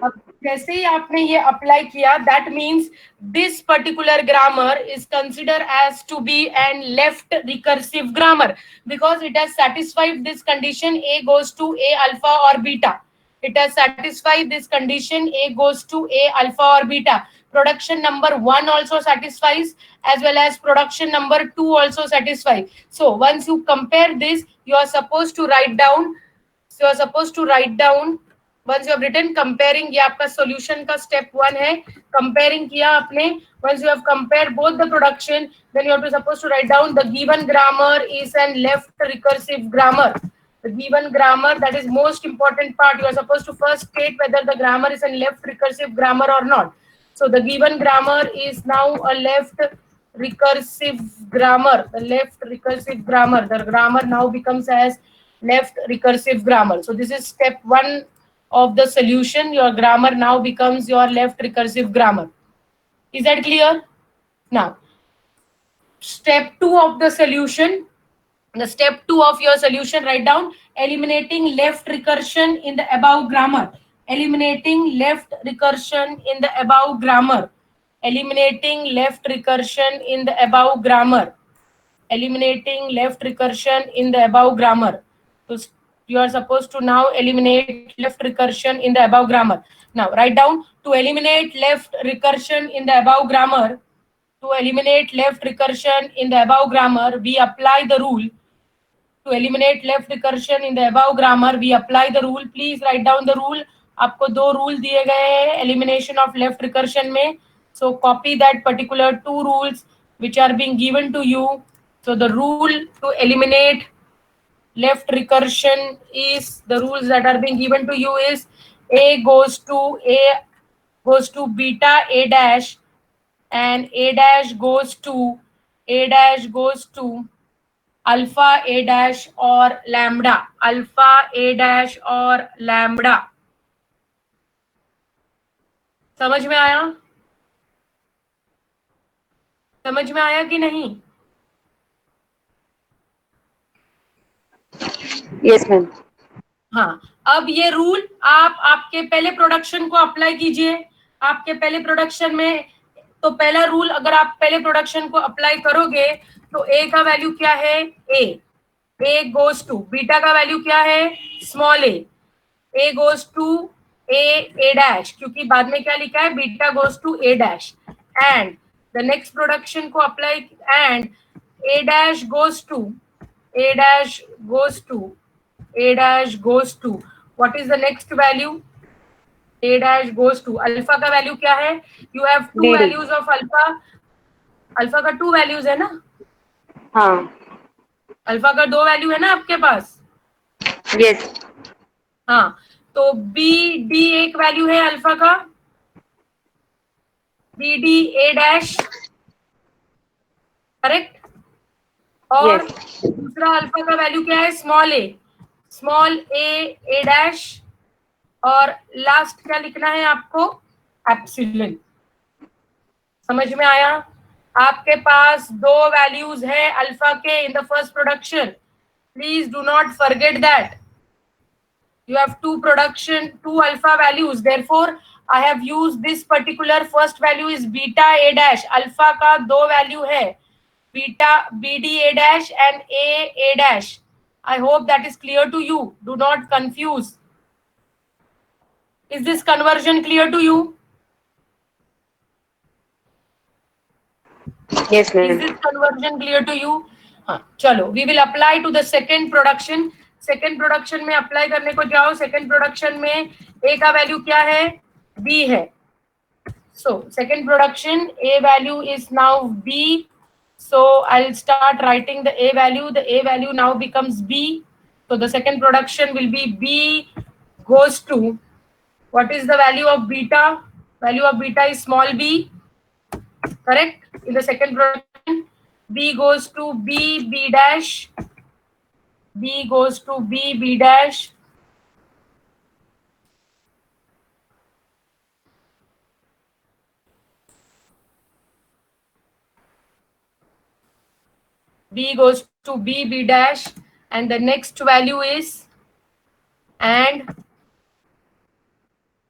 अब जैसे ही आपने ये अप्लाई किया, that means this particular grammar is consider as to be an left recursive grammar because it has satisfied this condition a goes to a alpha or beta. It has satisfied this condition a goes to a alpha or beta. Production number 1 also satisfies, as well as production number 2 also satisfies. So once you compare this, you are supposed to write down, once you have written comparing, ये आपका solution का step 1 है. Comparing किया आपने, once you have compared both the production, then you have to supposed to write down the given grammar is an left recursive grammar. The given grammar, that is most important part. You are supposed to first state whether the grammar is a left recursive grammar or not. So the given grammar is now a left recursive grammar. The left recursive grammar. The grammar now becomes as left recursive grammar. So this is step 1 of the solution. Your grammar now becomes your left recursive grammar. Is that clear? Now, step 2 of the solution. The step 2 of your solution, write down eliminating left recursion in the above grammar. Eliminating left recursion in the above grammar. Eliminating left recursion in the above grammar. Eliminating left recursion in the above grammar. So you are supposed to now eliminate left recursion in the above grammar. Now write down to eliminate left recursion in the above grammar. To eliminate left recursion in the above grammar, we apply the rule. To eliminate left recursion in the above grammar, we apply the rule. Please write down the rule. आपको 2 rule दिए गए हैं elimination of left recursion में. So copy that particular 2 rules which are being given to you. So the rule to eliminate left recursion is, the rules that are being given to you is a goes to beta a dash, and a dash goes to alpha a dash or lambda. Alpha a dash or lambda. समझ में आया? समझ में आया कि नहीं? Yes, ma'am. हाँ, अब ये रूल आप आपके पहले प्रोडक्शन को अप्लाई कीजिए. आपके पहले प्रोडक्शन में, तो पहला रूल अगर आप पहले प्रोडक्शन को अप्लाई करोगे तो ए का वैल्यू क्या है? ए गोज टू, बीटा का वैल्यू क्या है? Small A goes to A dash, क्योंकि बाद में क्या लिखा है? Beta goes to A dash. And the next production को apply, and A dash goes to a dash goes to, what is the next value? A dash goes to, alpha का value क्या है? You have 2 DD. values of alpha. Alpha का 2 values है ना? हाँ. Alpha का 2 value है ना आपके पास? Yes. हाँ, तो बी डी एक वैल्यू है अल्फा का, B D A dash, correct? और Yes. दूसरा अल्फा का वैल्यू क्या है? स्मॉल ए डैश, और लास्ट क्या लिखना है आपको? एप्सिलॉन. समझ में आया? आपके पास 2 वैल्यूज है अल्फा के in the first production. Please do not forget that. You have 2 alpha values. Therefore, I have used this particular first value is beta a dash. Alpha का 2 value है, beta bd a dash and a dash. I hope that is clear to you. Do not confuse. Is this conversion clear to you? Yes, Is ma'am. this conversion clear to you? हाँ, चलो, we will apply to the second production. Second production में apply करने को जाओ. Second production में A का value क्या है? B है. So second production, A value is now B. So I'll start writing the A value. The A value now becomes B. So the second production will be B goes to, what is the value of beta? Value of beta is small b, correct? In the second production, B goes to B, B dash. B goes to B, B dash. B goes to B, B dash. And the next value is, and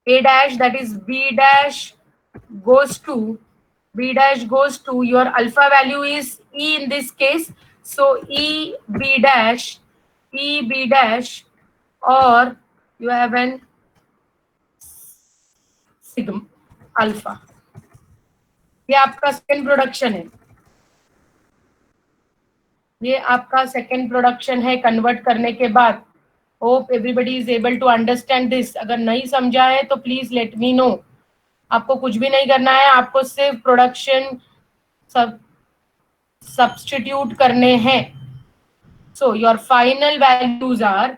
A dash, that is B dash goes to, B dash goes to, your alpha value is E in this case. So E B dash, or you have an sigma alpha. ये आपका second production है. ये आपका second production है convert करने के बाद. Hope everybody is able to understand this. अगर नहीं समझा है तो प्लीज लेट मी नो. आपको कुछ भी नहीं करना है, आपको सिर्फ प्रोडक्शन सब्स्टिट्यूट करने हैं. So your final values are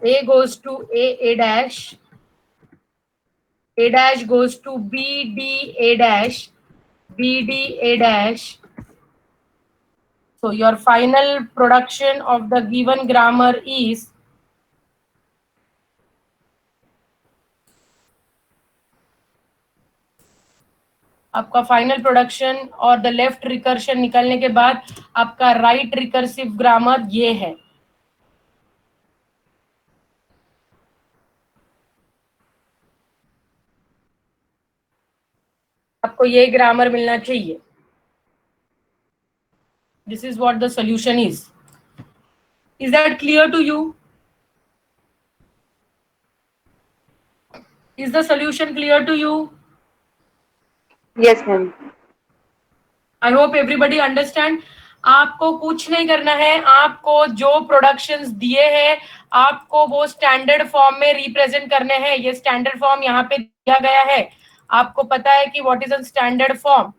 A goes to A dash, A dash goes to B D A dash, B D A dash. So your final production of the given grammar is आपका final production और the left recursion निकलने के बाद आपका right recursive grammar ये है. आपको ये ग्रामर मिलना चाहिए. This is what the solution is. Is that clear to you? Is the solution clear to you? Yes, ma'am. I hope everybody understand. आपको कुछ नहीं करना है. आपको जो प्रोडक्शंस दिए हैं आपको वो स्टैंडर्ड फॉर्म में रिप्रेजेंट करने हैं. ये स्टैंडर्ड फॉर्म यहाँ पे दिया गया है. आपको पता है कि what is a standard form.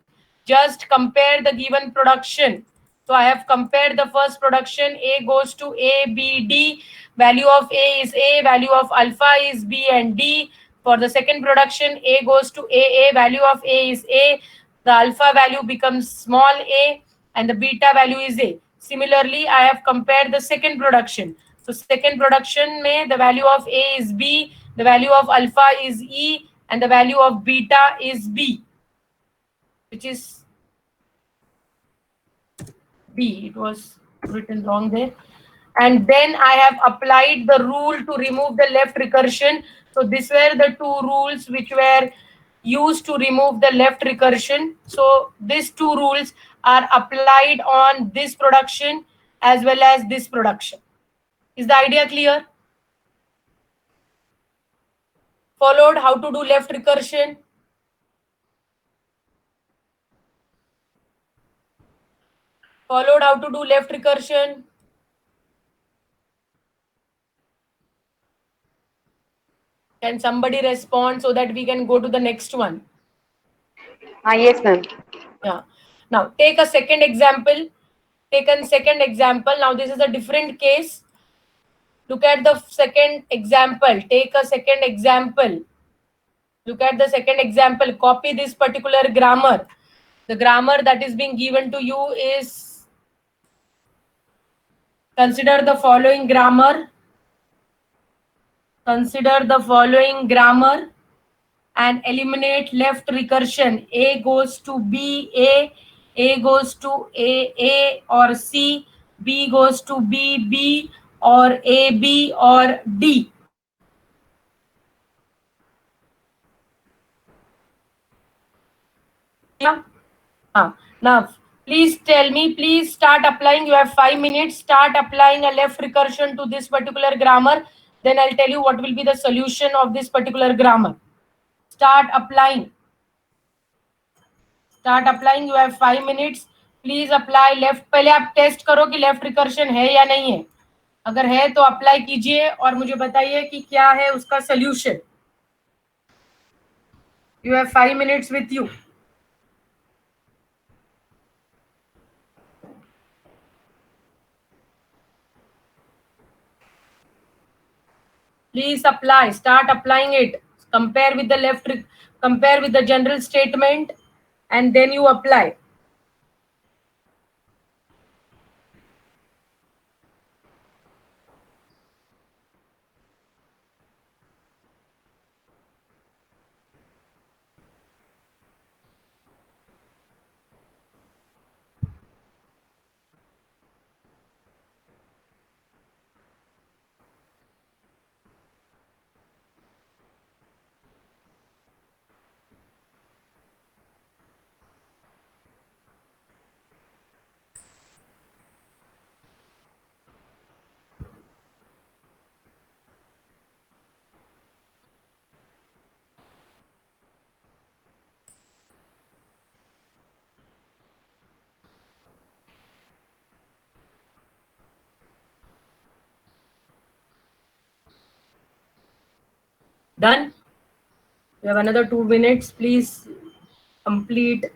Just compare the given production. So I have compared the first production. A goes to A, B, D. Value of A is A. Value of alpha is B and D. For the second production, A goes to A. Value of A is A. The alpha value becomes small a and the beta value is A. Similarly, I have compared the second production. So second production mein the value of A is B. The value of alpha is E. And the value of beta is B. Which is B. It was written wrong there. And then I have applied the rule to remove the left recursion. So these were the two rules which were used to remove the left recursion. So these two rules are applied on this production as well as this production. Is the idea clear? Followed how to do left recursion? Followed how to do left recursion? Can somebody respond so that we can go to the next one? Yes, ma'am. Yeah. Now take a second example. Take a second example. Now this is a different case. Look at the second example. Take a second example. Look at the second example. Copy this particular grammar. The grammar that is being given to you is, consider the following grammar. Consider the following grammar and eliminate left recursion. A goes to B, A goes to A or C, B goes to B, B or A, B or D. Yeah. Now please tell me, please start applying. You have 5 minutes. Start applying a left recursion to this particular grammar. Then I'll tell you what will be the solution of this particular grammar. Start applying. Start applying. You have 5 minutes. Please apply left. पहले आप test करो कि left recursion है या नहीं है. अगर है तो अप्लाई कीजिए और मुझे बताइए कि क्या है उसका solution. You have 5 minutes with you. Please apply. Start applying it. Compare with the compare with the general statement, and then you apply. Done? You have another 2 minutes. Please complete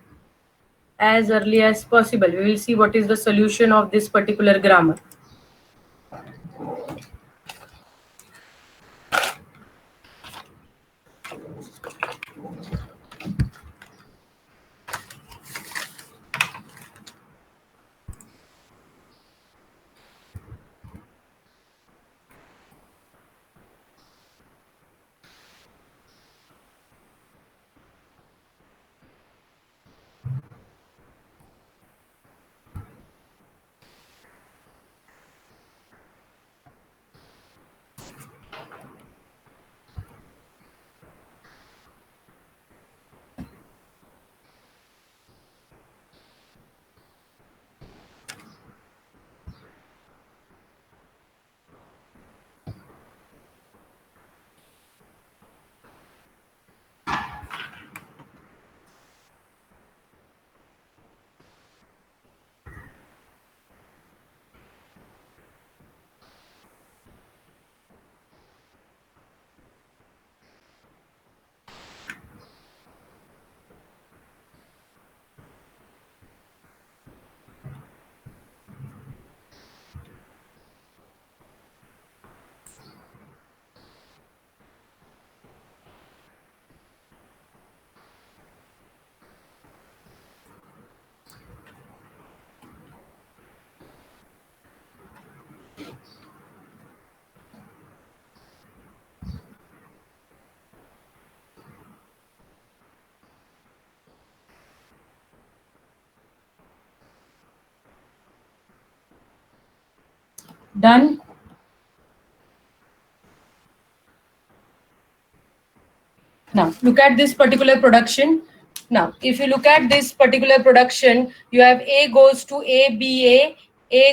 as early as possible. We will see what is the solution of this particular grammar. Done? Now, look at this particular production. Now, if you look at this particular production, you have A goes to A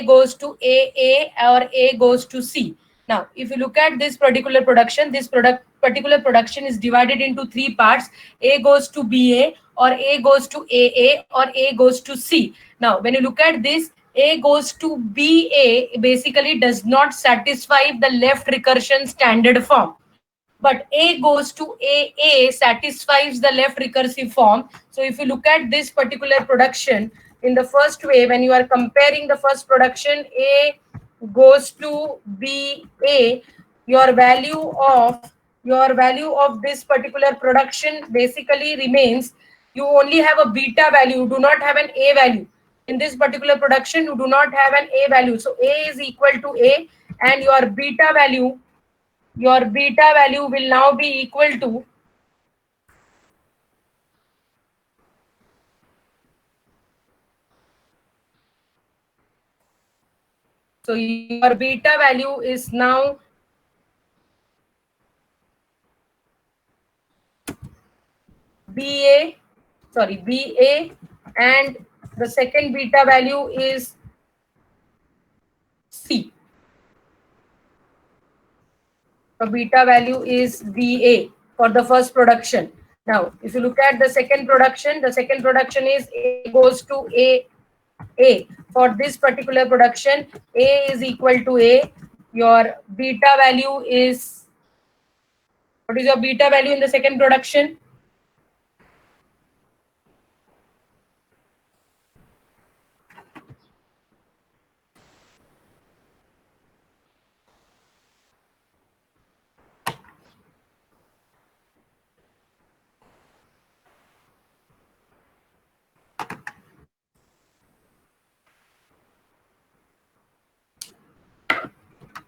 goes to A, or A goes to C. Now, if you look at this particular production, this particular production is divided into 3 parts. A goes to BA, or A goes to AA, or A goes to C. Now, when you look at this, A goes to BA basically does not satisfy the left recursion standard form. But A goes to AA satisfies the left recursive form. So if you look at this particular production, in the first way, when you are comparing the first production, A goes to BA, your value of this particular production basically remains. You only have a beta value, you do not have an A value. In this particular production, you do not have an A value. So A is equal to A, and your beta value will now be equal to so your beta value is now BA, and the second beta value is C. The beta value is BA for the first production. Now, if you look at the second production is A goes to A. For this particular production, A is equal to A. Your beta value is, what is your beta value in the second production?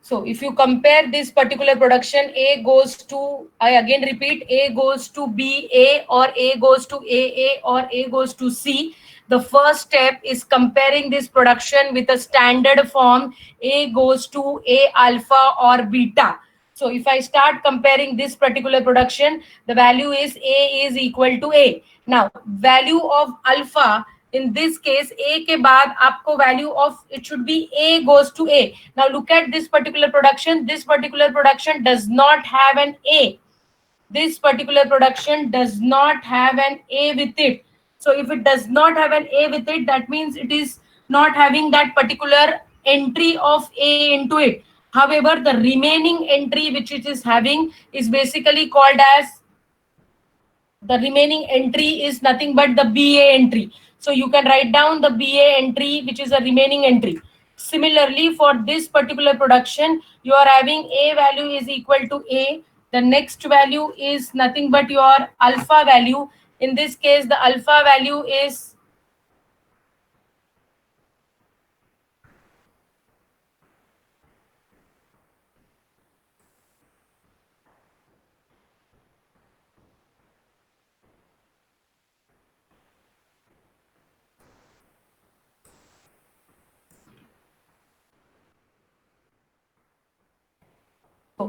So if you compare this particular production, A goes to, I again repeat, A goes to BA or A goes to AA or A goes to C. The first step is comparing this production with a standard form, A goes to A alpha or beta. So if I start comparing this particular production, the value is A is equal to A. Now, value of alpha, in this case, A के बाद आपको value of, it should be A goes to A. Now look at this particular production. This particular production does not have an A. This particular production does not have an A with it. So if it does not have an A with it, that means it is not having that particular entry of A into it. However, the remaining entry which it is having is basically called as, the remaining entry is nothing but the BA entry. So you can write down the BA entry, which is a remaining entry. Similarly, for this particular production, you are having A value is equal to A. The next value is nothing but your alpha value. In this case, the alpha value is,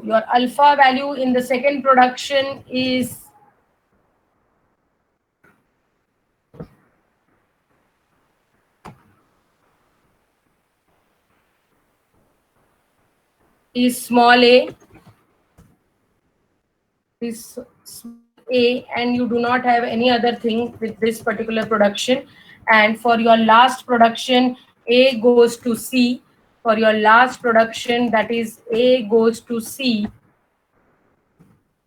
your alpha value in the second production is small a, is A, and you do not have any other thing with this particular production. And for your last production, A goes to C. For your last production, that is A goes to C.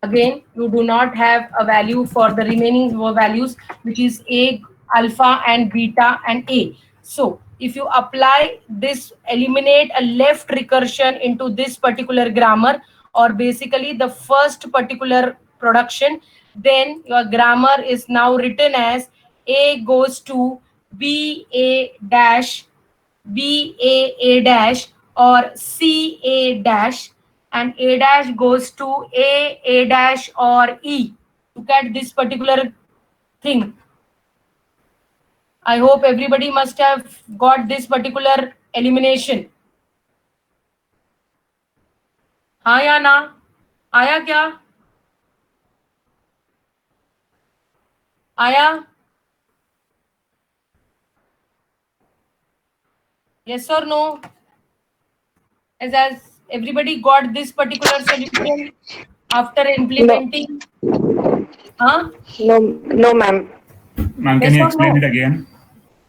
Again, you do not have a value for the remaining values, which is A, alpha and beta and A. So if you apply this, eliminate a left recursion into this particular grammar, or basically the first particular production, then your grammar is now written as A goes to B A dash, B A dash, or C A dash, and A dash goes to A dash, or E. Look at this particular thing. I hope everybody must have got this particular elimination. हाँ या ना? आया क्या? आया? Yes or no? As everybody got this particular solution after implementing? Huh? No, ma'am. Ma'am, can you explain it again?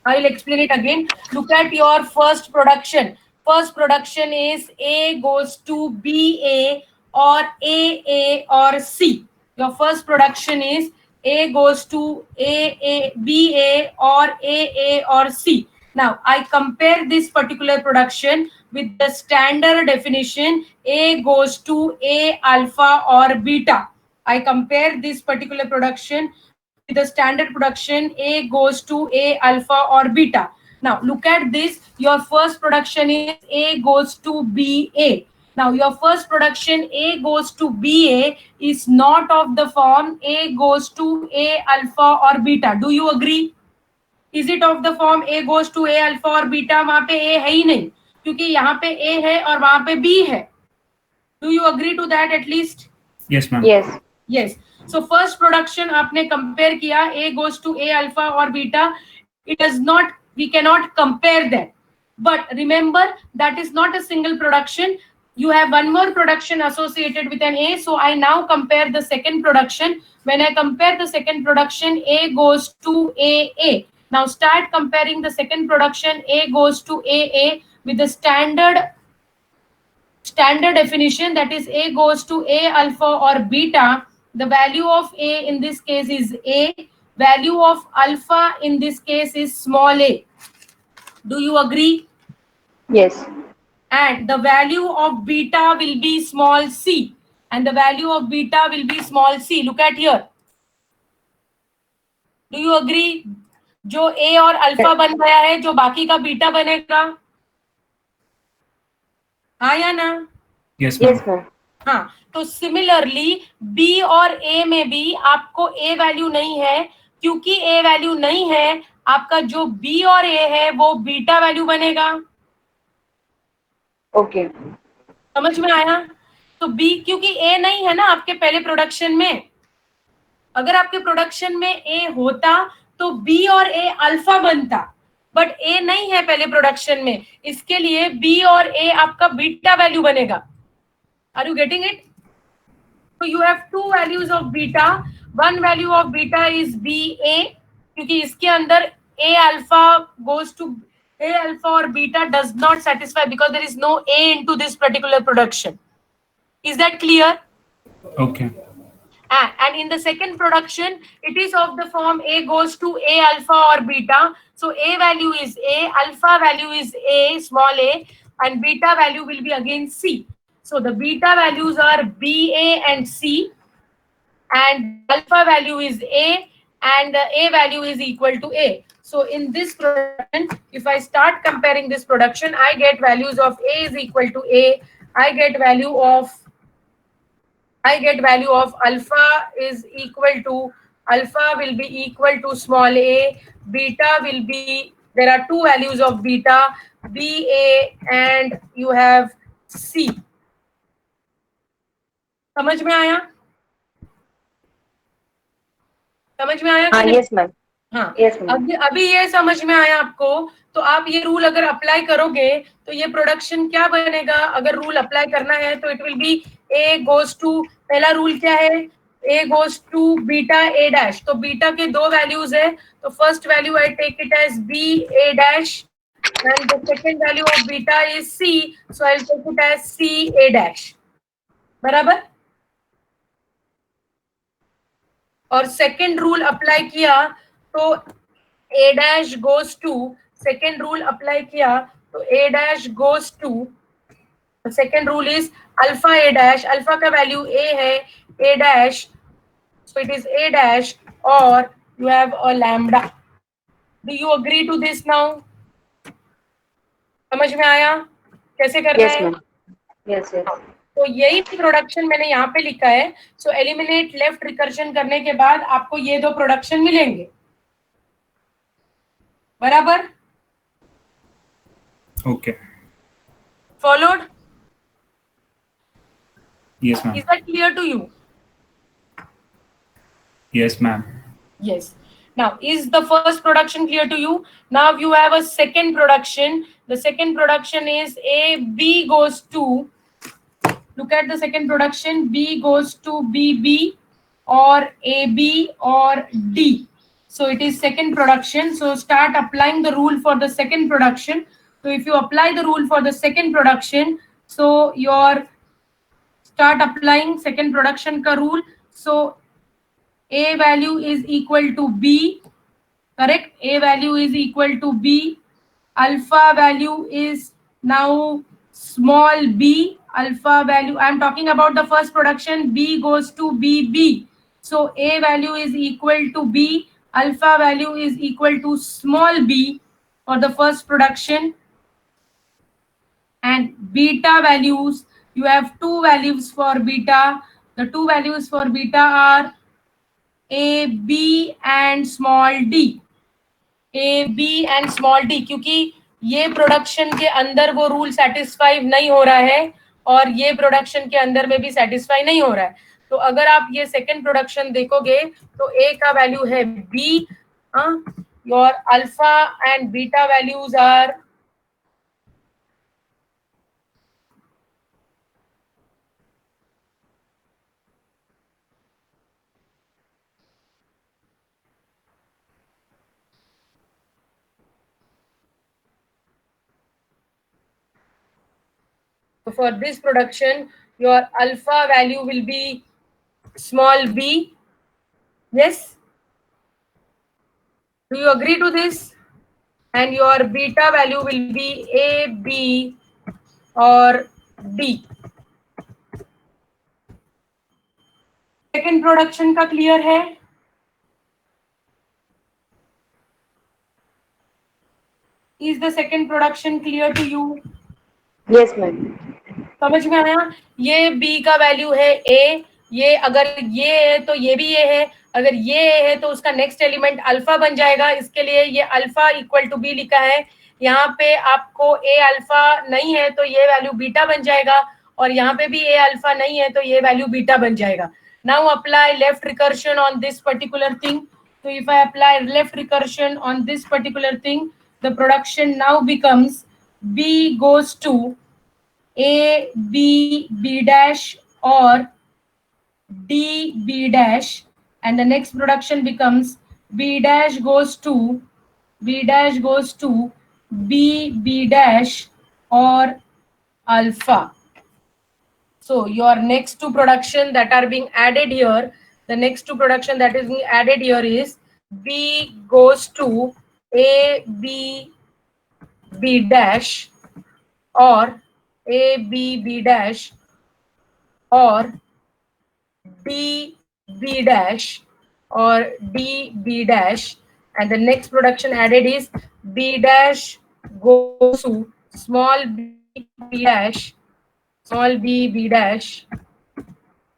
I'll explain it again. Look at your first production. First production is A goes to BA or AA or C. Your first production is A goes to BA or AA or C. Now, I compare this particular production with the standard definition A goes to A alpha or beta. I compare this particular production with the standard production A goes to A alpha or beta. Now look at this. Your first production is A goes to BA. Now your first production A goes to BA is not of the form A goes to A alpha or beta. Do you agree? Is it of the form A goes to A alpha or beta? वहां पे A है ही नहीं, क्योंकि यहाँ पे A है और वहां पे B है. Do you agree to that at least? Yes, ma'am. Yes. So first production आपने compare किया A goes to A alpha or beta. It does not, we cannot compare that. But remember, that is not a single production. You have one more production associated with an A. So I now compare the second production. When I compare the second production, A goes to AA. Now start comparing the second production. A goes to AA with the standard definition, that is A goes to A alpha or beta. The value of A in this case is A. Value of alpha in this case is small a. Do you agree? Yes. And the value of beta will be small c. And the value of beta will be small c. Look at here. Do you agree? जो A और alpha बन गया है, जो बाकी का beta बनेगा, हाँ या ना? Yes, ma'am. Yes, ma'am. हाँ, तो सिमिलरली बी और ए में भी आपको ए वैल्यू नहीं है. क्योंकि ए वैल्यू नहीं है, आपका जो बी और ए है वो बीटा वैल्यू बनेगा. Okay. समझ में आया? तो बी, क्योंकि ए नहीं है ना आपके पहले प्रोडक्शन में. अगर आपके प्रोडक्शन में ए होता तो बी और ए अल्फा बनता, बट ए नहीं है पहले प्रोडक्शन में, इसके लिए बी और ए आपका बीटा वैल्यू बनेगा. Are you getting it? So you have two values of beta. One value of beta is BA, क्योंकि इसके अंदर A alpha goes to A alpha or beta does not satisfy because there is no A into this particular production. Is that clear? Okay. And in the second production, it is of the form A goes to A alpha or beta. So A value is A, alpha value is A, small a, and beta value will be again C. So the beta values are BA and C, and alpha value is A, and the A value is equal to A. So in this production, if I start comparing this production, I get values of A is equal to A. I get value of alpha is equal to, alpha will be equal to small a, beta will be, there are two values of beta, BA, and you have C. समझ में आया? समझ में आया? Yes, ma'am. हाँ. Yes, ma'am. अभी ये समझ में आया आपको? तो आप ये रूल अगर अप्लाई करोगे तो ये प्रोडक्शन क्या बनेगा? अगर रूल अप्लाई करना है तो it will be A goes to, पहला रूल क्या है? A goes to beta A dash. तो बीटा के दो वैल्यूज है, तो first value I take it as B A dash, and the second value of beta is C, so I'll take it as C A dash. बराबर? और second rule apply किया तो A dash goes to, second rule apply किया तो A dash goes to, second rule is alpha A dash, alpha का value A है, A dash, so it is A dash, or you have a lambda. Do you agree to this now? समझ में आया कैसे करना Yes, है? ma'am. Yes, yes. तो यही प्रोडक्शन मैंने यहाँ पे लिखा है. सो एलिमिनेट लेफ्ट रिकर्शन करने के बाद आपको ये दो प्रोडक्शन मिलेंगे. बराबर? Okay. Followed? Yes, ma'am. Is that clear to you? Yes, ma'am. Yes. Now, is the first production clear to you? Now you have a second production. The second production is A, B goes to, look at the second production, B goes to BB or AB or D. So it is second production. So start applying the rule for the second production. So if you apply the rule for the second production, so your start applying second production ka rule. So A value is equal to B, correct? A value is equal to B. Alpha value is now small b. Alpha value, I am talking about the first production, B goes to BB. So A value is equal to B. Alpha value is equal to small b for the first production. And beta values, you have two values for beta. The two values for beta are A, B and small d. A, B and small d, क्योंकि ये production के अंदर वो rule satisfy नहीं हो रहा है और ये प्रोडक्शन के अंदर में भी सेटिस्फाई नहीं हो रहा है. तो अगर आप ये सेकंड प्रोडक्शन देखोगे तो A का वैल्यू है B, your alpha and beta values are So for this production, your alpha value will be small b. Yes? Do you agree to this? And your beta value will be A, B or D. Second production का clear है? Is the second production clear to you? Yes, ma'am. समझ में आया? ये B का value है A, ये अगर ये है तो ये भी ये है, अगर ये है तो उसका नेक्स्ट एलिमेंट अल्फा बन जाएगा, इसके लिए ये अल्फा इक्वल टू बी लिखा है. यहाँ पे आपको A अल्फा नहीं है तो ये वैल्यू बीटा बन जाएगा, और यहाँ पे भी A अल्फा नहीं है तो ये वैल्यू बीटा बन जाएगा. Now apply left recursion on this particular thing. So if I apply left recursion on this particular thing, the production now becomes B goes to A, B, B dash or D, B dash, and the next production becomes B dash goes to B, B dash or alpha. So your next two production that are being added here, the next two production that is being added here is B goes to A, B, B dash or A, B, B dash or D, B dash or D, B dash, and the next production added is B dash goes to small b, B dash, small b, B dash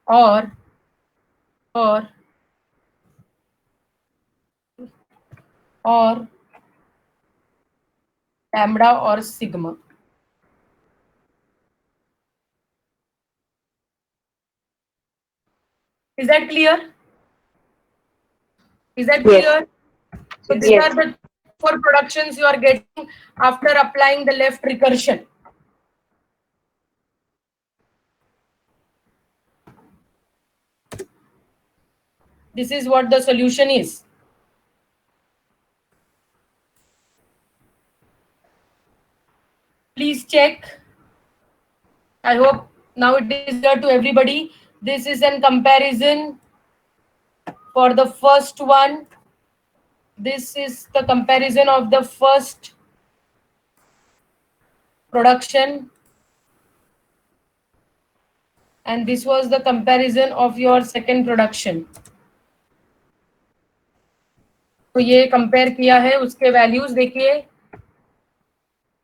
or lambda or sigma. Is that clear? Is that Yes. clear? So these Yes. are the four productions you are getting after applying the left recursion. This is what the solution is. Please check. I hope now it is clear to everybody. This is a comparison for the first one. This is the comparison of the first production. And this was the comparison of your second production. तो ये compare किया है, उसके values देखिए.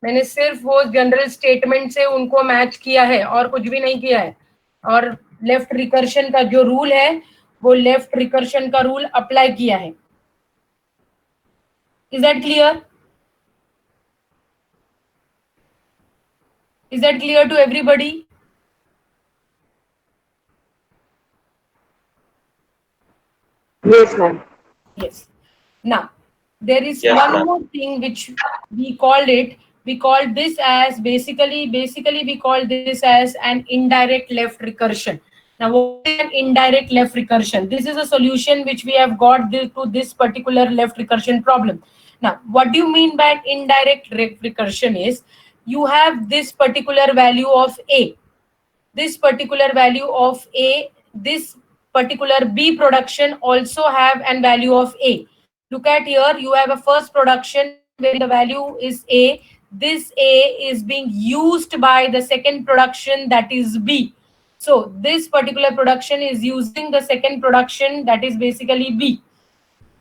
मैंने सिर्फ वो general statement से उनको मैच किया है और कुछ भी नहीं किया है. और लेफ्ट रिकर्शन का जो रूल है वो लेफ्ट रिकर्शन का रूल अप्लाई किया है. Is that clear? Is that clear to everybody? Yes, ma'am. Yes. Now, there is Yes, one ma'am. more thing which we called it. We called this as basically we call this as an indirect left recursion. Now, what is an indirect left recursion? This is a solution which we have got to this particular left recursion problem. Now, what do you mean by an indirect left recursion is you have this particular value of A, this particular value of A, this particular B production also have an value of A. Look at here, you have a first production where the value is A. This A is being used by the second production, that is B. So this particular production is using the second production, that is basically B.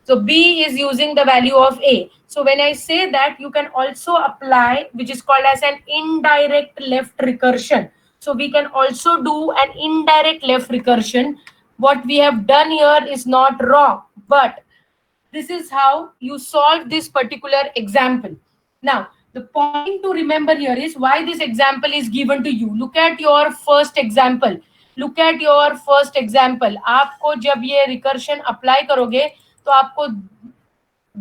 So B is using the value of A. So when I say that, you can also apply, which is called as an indirect left recursion. So we can also do an indirect left recursion. What we have done here is not wrong, but this is how you solve this particular example. Now, the point to remember here is why this example is given to you. Look at your first example. Look at your first example. आपको जब ये recursion apply करोगे तो आपको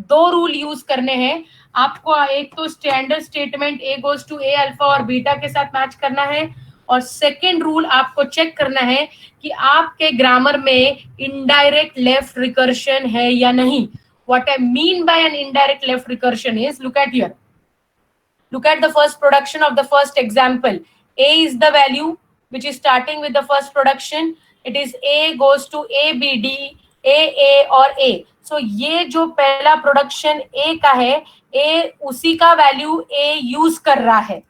दो rule use करने हैं. आपको एक तो standard statement A goes to A alpha और बीटा के साथ मैच करना है, और सेकेंड रूल आपको चेक करना है कि आपके ग्रामर में इनडायरेक्ट लेफ्ट रिकर्शन है या नहीं. What I mean by an indirect left recursion is, look at here. Look at the first production of the first example. A is the value which is starting with the first production. It is A goes to A, B, D, A और A. So ये जो पहला production A का है, A उसी का value A use कर रहा है.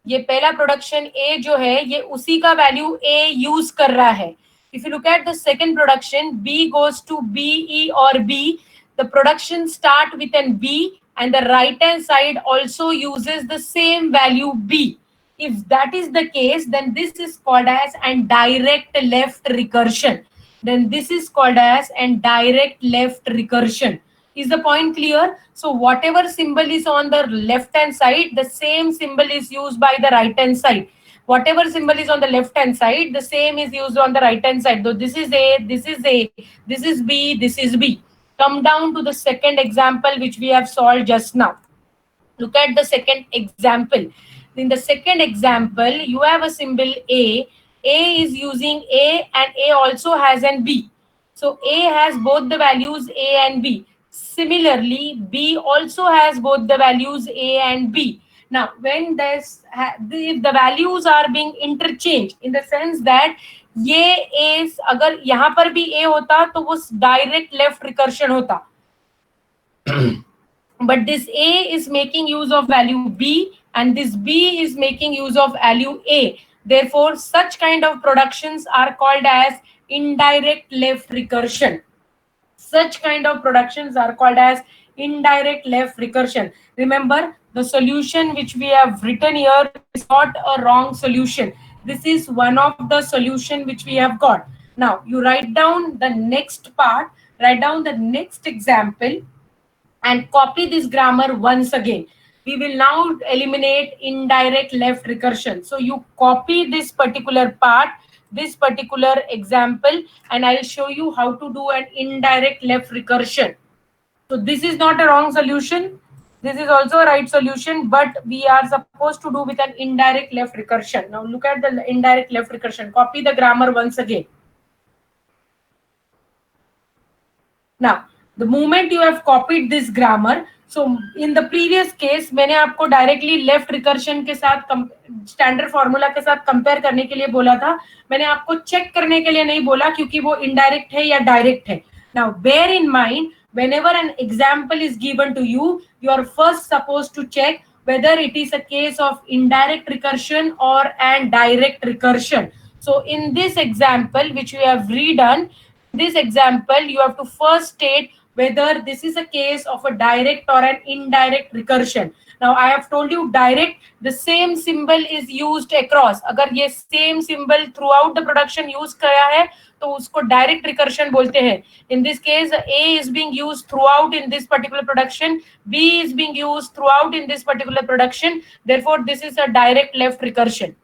ये पहला प्रोडक्शन A जो है ये उसी का वैल्यू A यूज कर रहा है. If you look at the second production, B goes to B, E or B, the production start with an B and the right hand side also uses the same value B. If that is the case, then this is called as an direct left recursion. Then this is called as an direct left recursion. Is the point clear? So whatever symbol is on the left hand side, the same symbol is used by the right hand side. Whatever symbol is on the left hand side, the same is used on the right hand side. So this is A, this is A, this is B, this is B. Come down to the second example which we have solved just now. Look at the second example. In the second example, you have a symbol A. A is using A and A also has an B. So A has both the values A and B. Similarly, B also has both the values A and B. Now, when if the values are being interchanged, in the sense that ये A अगर यहाँ पर भी A होता तो वो direct left recursion होता. But this A is making use of value B and this B is making use of value A. Therefore, such kind of productions are called as indirect left recursion. Such kind of productions are called as indirect left recursion. Remember, the solution which we have written here is not a wrong solution. This is one of the solution which we have got. Now, you write down the next part, write down the next example and copy this grammar once again. We will now eliminate indirect left recursion. So you copy this particular part, this particular example, and I'll show you how to do an indirect left recursion. So this is not a wrong solution. This is also a right solution, but we are supposed to do with an indirect left recursion. Now look at the indirect left recursion. Copy the grammar once again. Now, the moment you have copied this grammar, so in the previous case मैंने आपको directly left recursion के साथ standard formula के साथ compare करने के लिए बोला था. मैंने आपको check करने के लिए नहीं बोला क्योंकि वो indirect है या direct है. Now, bear in mind, whenever an example is given to you, you are first supposed to check whether it is a case of indirect recursion or an direct recursion. So in this example which we have redone, this example you have to first state whether this is a case of a direct or an indirect recursion. Now I have told you direct, the same symbol is used across. अगर ये same symbol throughout the production use किया है तो उसको direct recursion बोलते हैं. In this case, A is being used throughout in this particular production, B is being used throughout in this particular production. Therefore, this is a direct left recursion.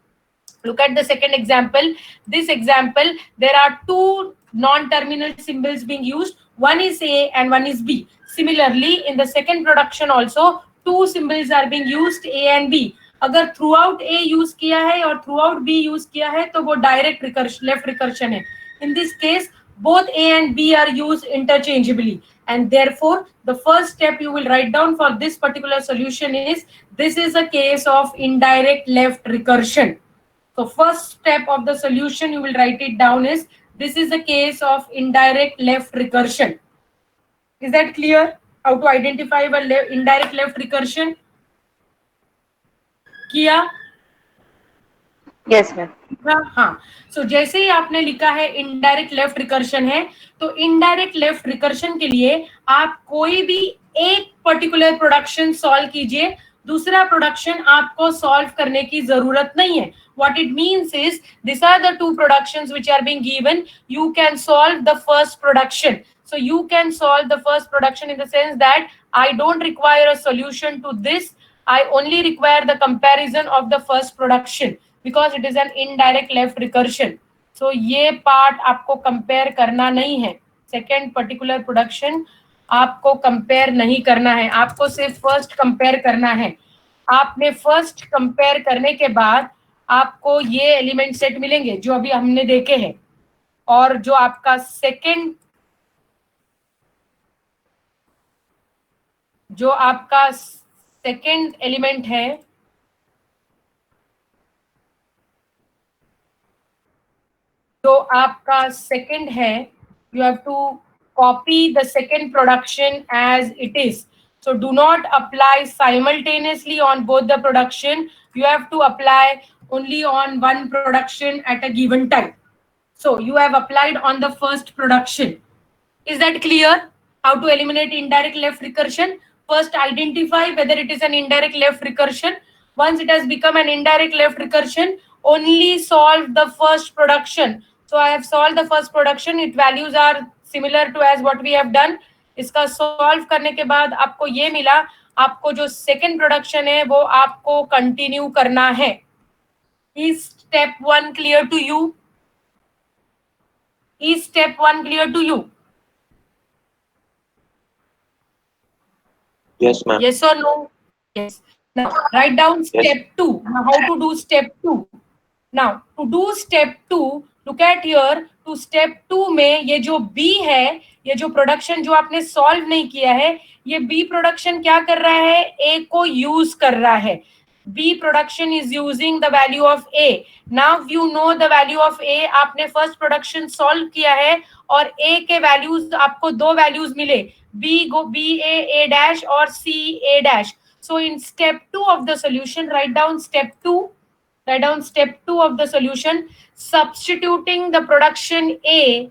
Look at the second example. This example, there are two non-terminal symbols being used. One is A and one is B. Similarly, in the second production also, two symbols are being used, A and B. अगर throughout A use किया है और throughout B use किया है तो वो direct recursion, left recursion है. In this case, both A and B are used interchangeably. And therefore, the first step you will write down for this particular solution is, this is a case of indirect left recursion. So first step of the solution you will write it down is, this is a case of indirect left recursion. Is that clear? How to identify a indirect left recursion? किया? Yes, ma'am. हाँ. So जैसे ही आपने लिखा है indirect left recursion है, तो indirect left recursion के लिए आप कोई भी एक particular production solve कीजिए, दूसरा production आपको solve करने की जरूरत नहीं है. What it means is, these are the two productions which are being given. You can solve the first production. So you can solve the first production in the sense that I don't require a solution to this. I only require the comparison of the first production because it is an indirect left recursion. So ये part आपको compare करना नहीं है. Second particular production आपको compare नहीं करना है. आपको सिर्फ first compare करना है. आपने first compare करने के बाद आपको ये एलिमेंट सेट मिलेंगे जो अभी हमने देखे हैं, और जो आपका सेकंड एलिमेंट है आपका सेकंड है, you have to copy the second production as it is. So do not apply simultaneously on both the production. You have to apply only on one production at a given time. So you have applied on the first production. Is that clear? How to eliminate indirect left recursion? First, identify whether it is an indirect left recursion. Once it has become an indirect left recursion, only solve the first production. So I have solved the first production. Its values are similar to as what we have done. इसका solve करने के बाद आपको ये मिला, आपको जो second production है वो आपको कंटिन्यू करना है. Is step 1 clear to you? Is step 1 clear to you? Yes, ma'am. Yes or no? Yes. Now write down step 2. Now how to do step 2? Now to do step 2, look at here. To step 2 में ये जो B है, ये जो production जो आपने solve नहीं किया है, ये B प्रोडक्शन क्या कर रहा है? A को यूज कर रहा है. B production is using the value of A. Now you know the value of A. आपने first production solve किया है और A के values आपको दो values मिले, B A dash और C A dash. So in step 2 of the solution, write down step 2. Write down step 2 of the solution. Substituting the production A.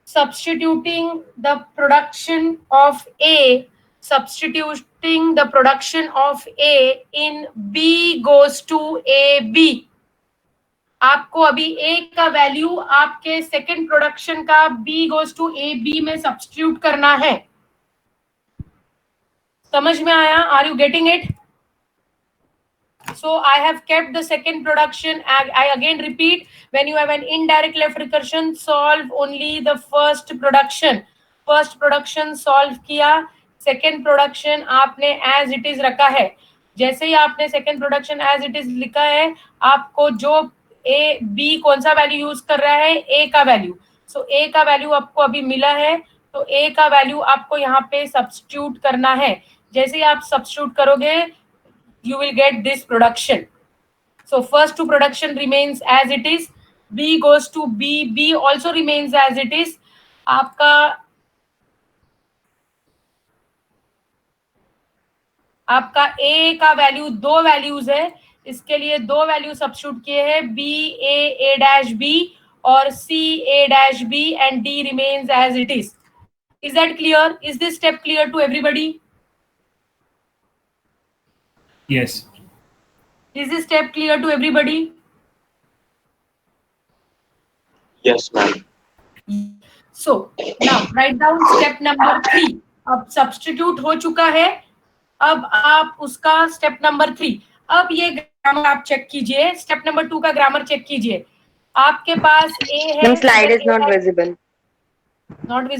Substituting the production of A. Substituting the production of A in B goes to AB. आपको अभी A का value आपके second production का B goes to AB में substitute करना है. समझ में आया? Are you getting it? So I have kept the second production. I again repeat, when you have an indirect left recursion, solve only the first production. First production solve किया, second production आपने as it is रखा है. जैसे ही आपने second production as it is लिखा है, आपको जो ए बी कौन सा वैल्यू यूज कर रहा है? ए का वैल्यू. सो ए का वैल्यू आपको अभी मिला है, तो ए का वैल्यू आपको यहाँ पे सब्स्टिट्यूट करना है. जैसे ही आप सब्स्टिट्यूट करोगे, you will get this production. So first two production remains as it is. B goes to B. B also remains as it is. आपका A का वैल्यू दो वैल्यूज है, इसके लिए दो वैल्यू सब्स्टिट्यूट किए हैं, B A dash B और C A dash B and D remains as it is. Is that clear? Is this step clear to everybody? Yes. Is this step clear to everybody? Yes, ma'am. So now write down step number 3. अब substitute हो चुका है, अब आप उसका step number 3. अब ये grammar आप चेक कीजिए, स्टेप नंबर 2 का ग्रामर चेक कीजिए. आपके पास A है, Slide is not visible. not visible.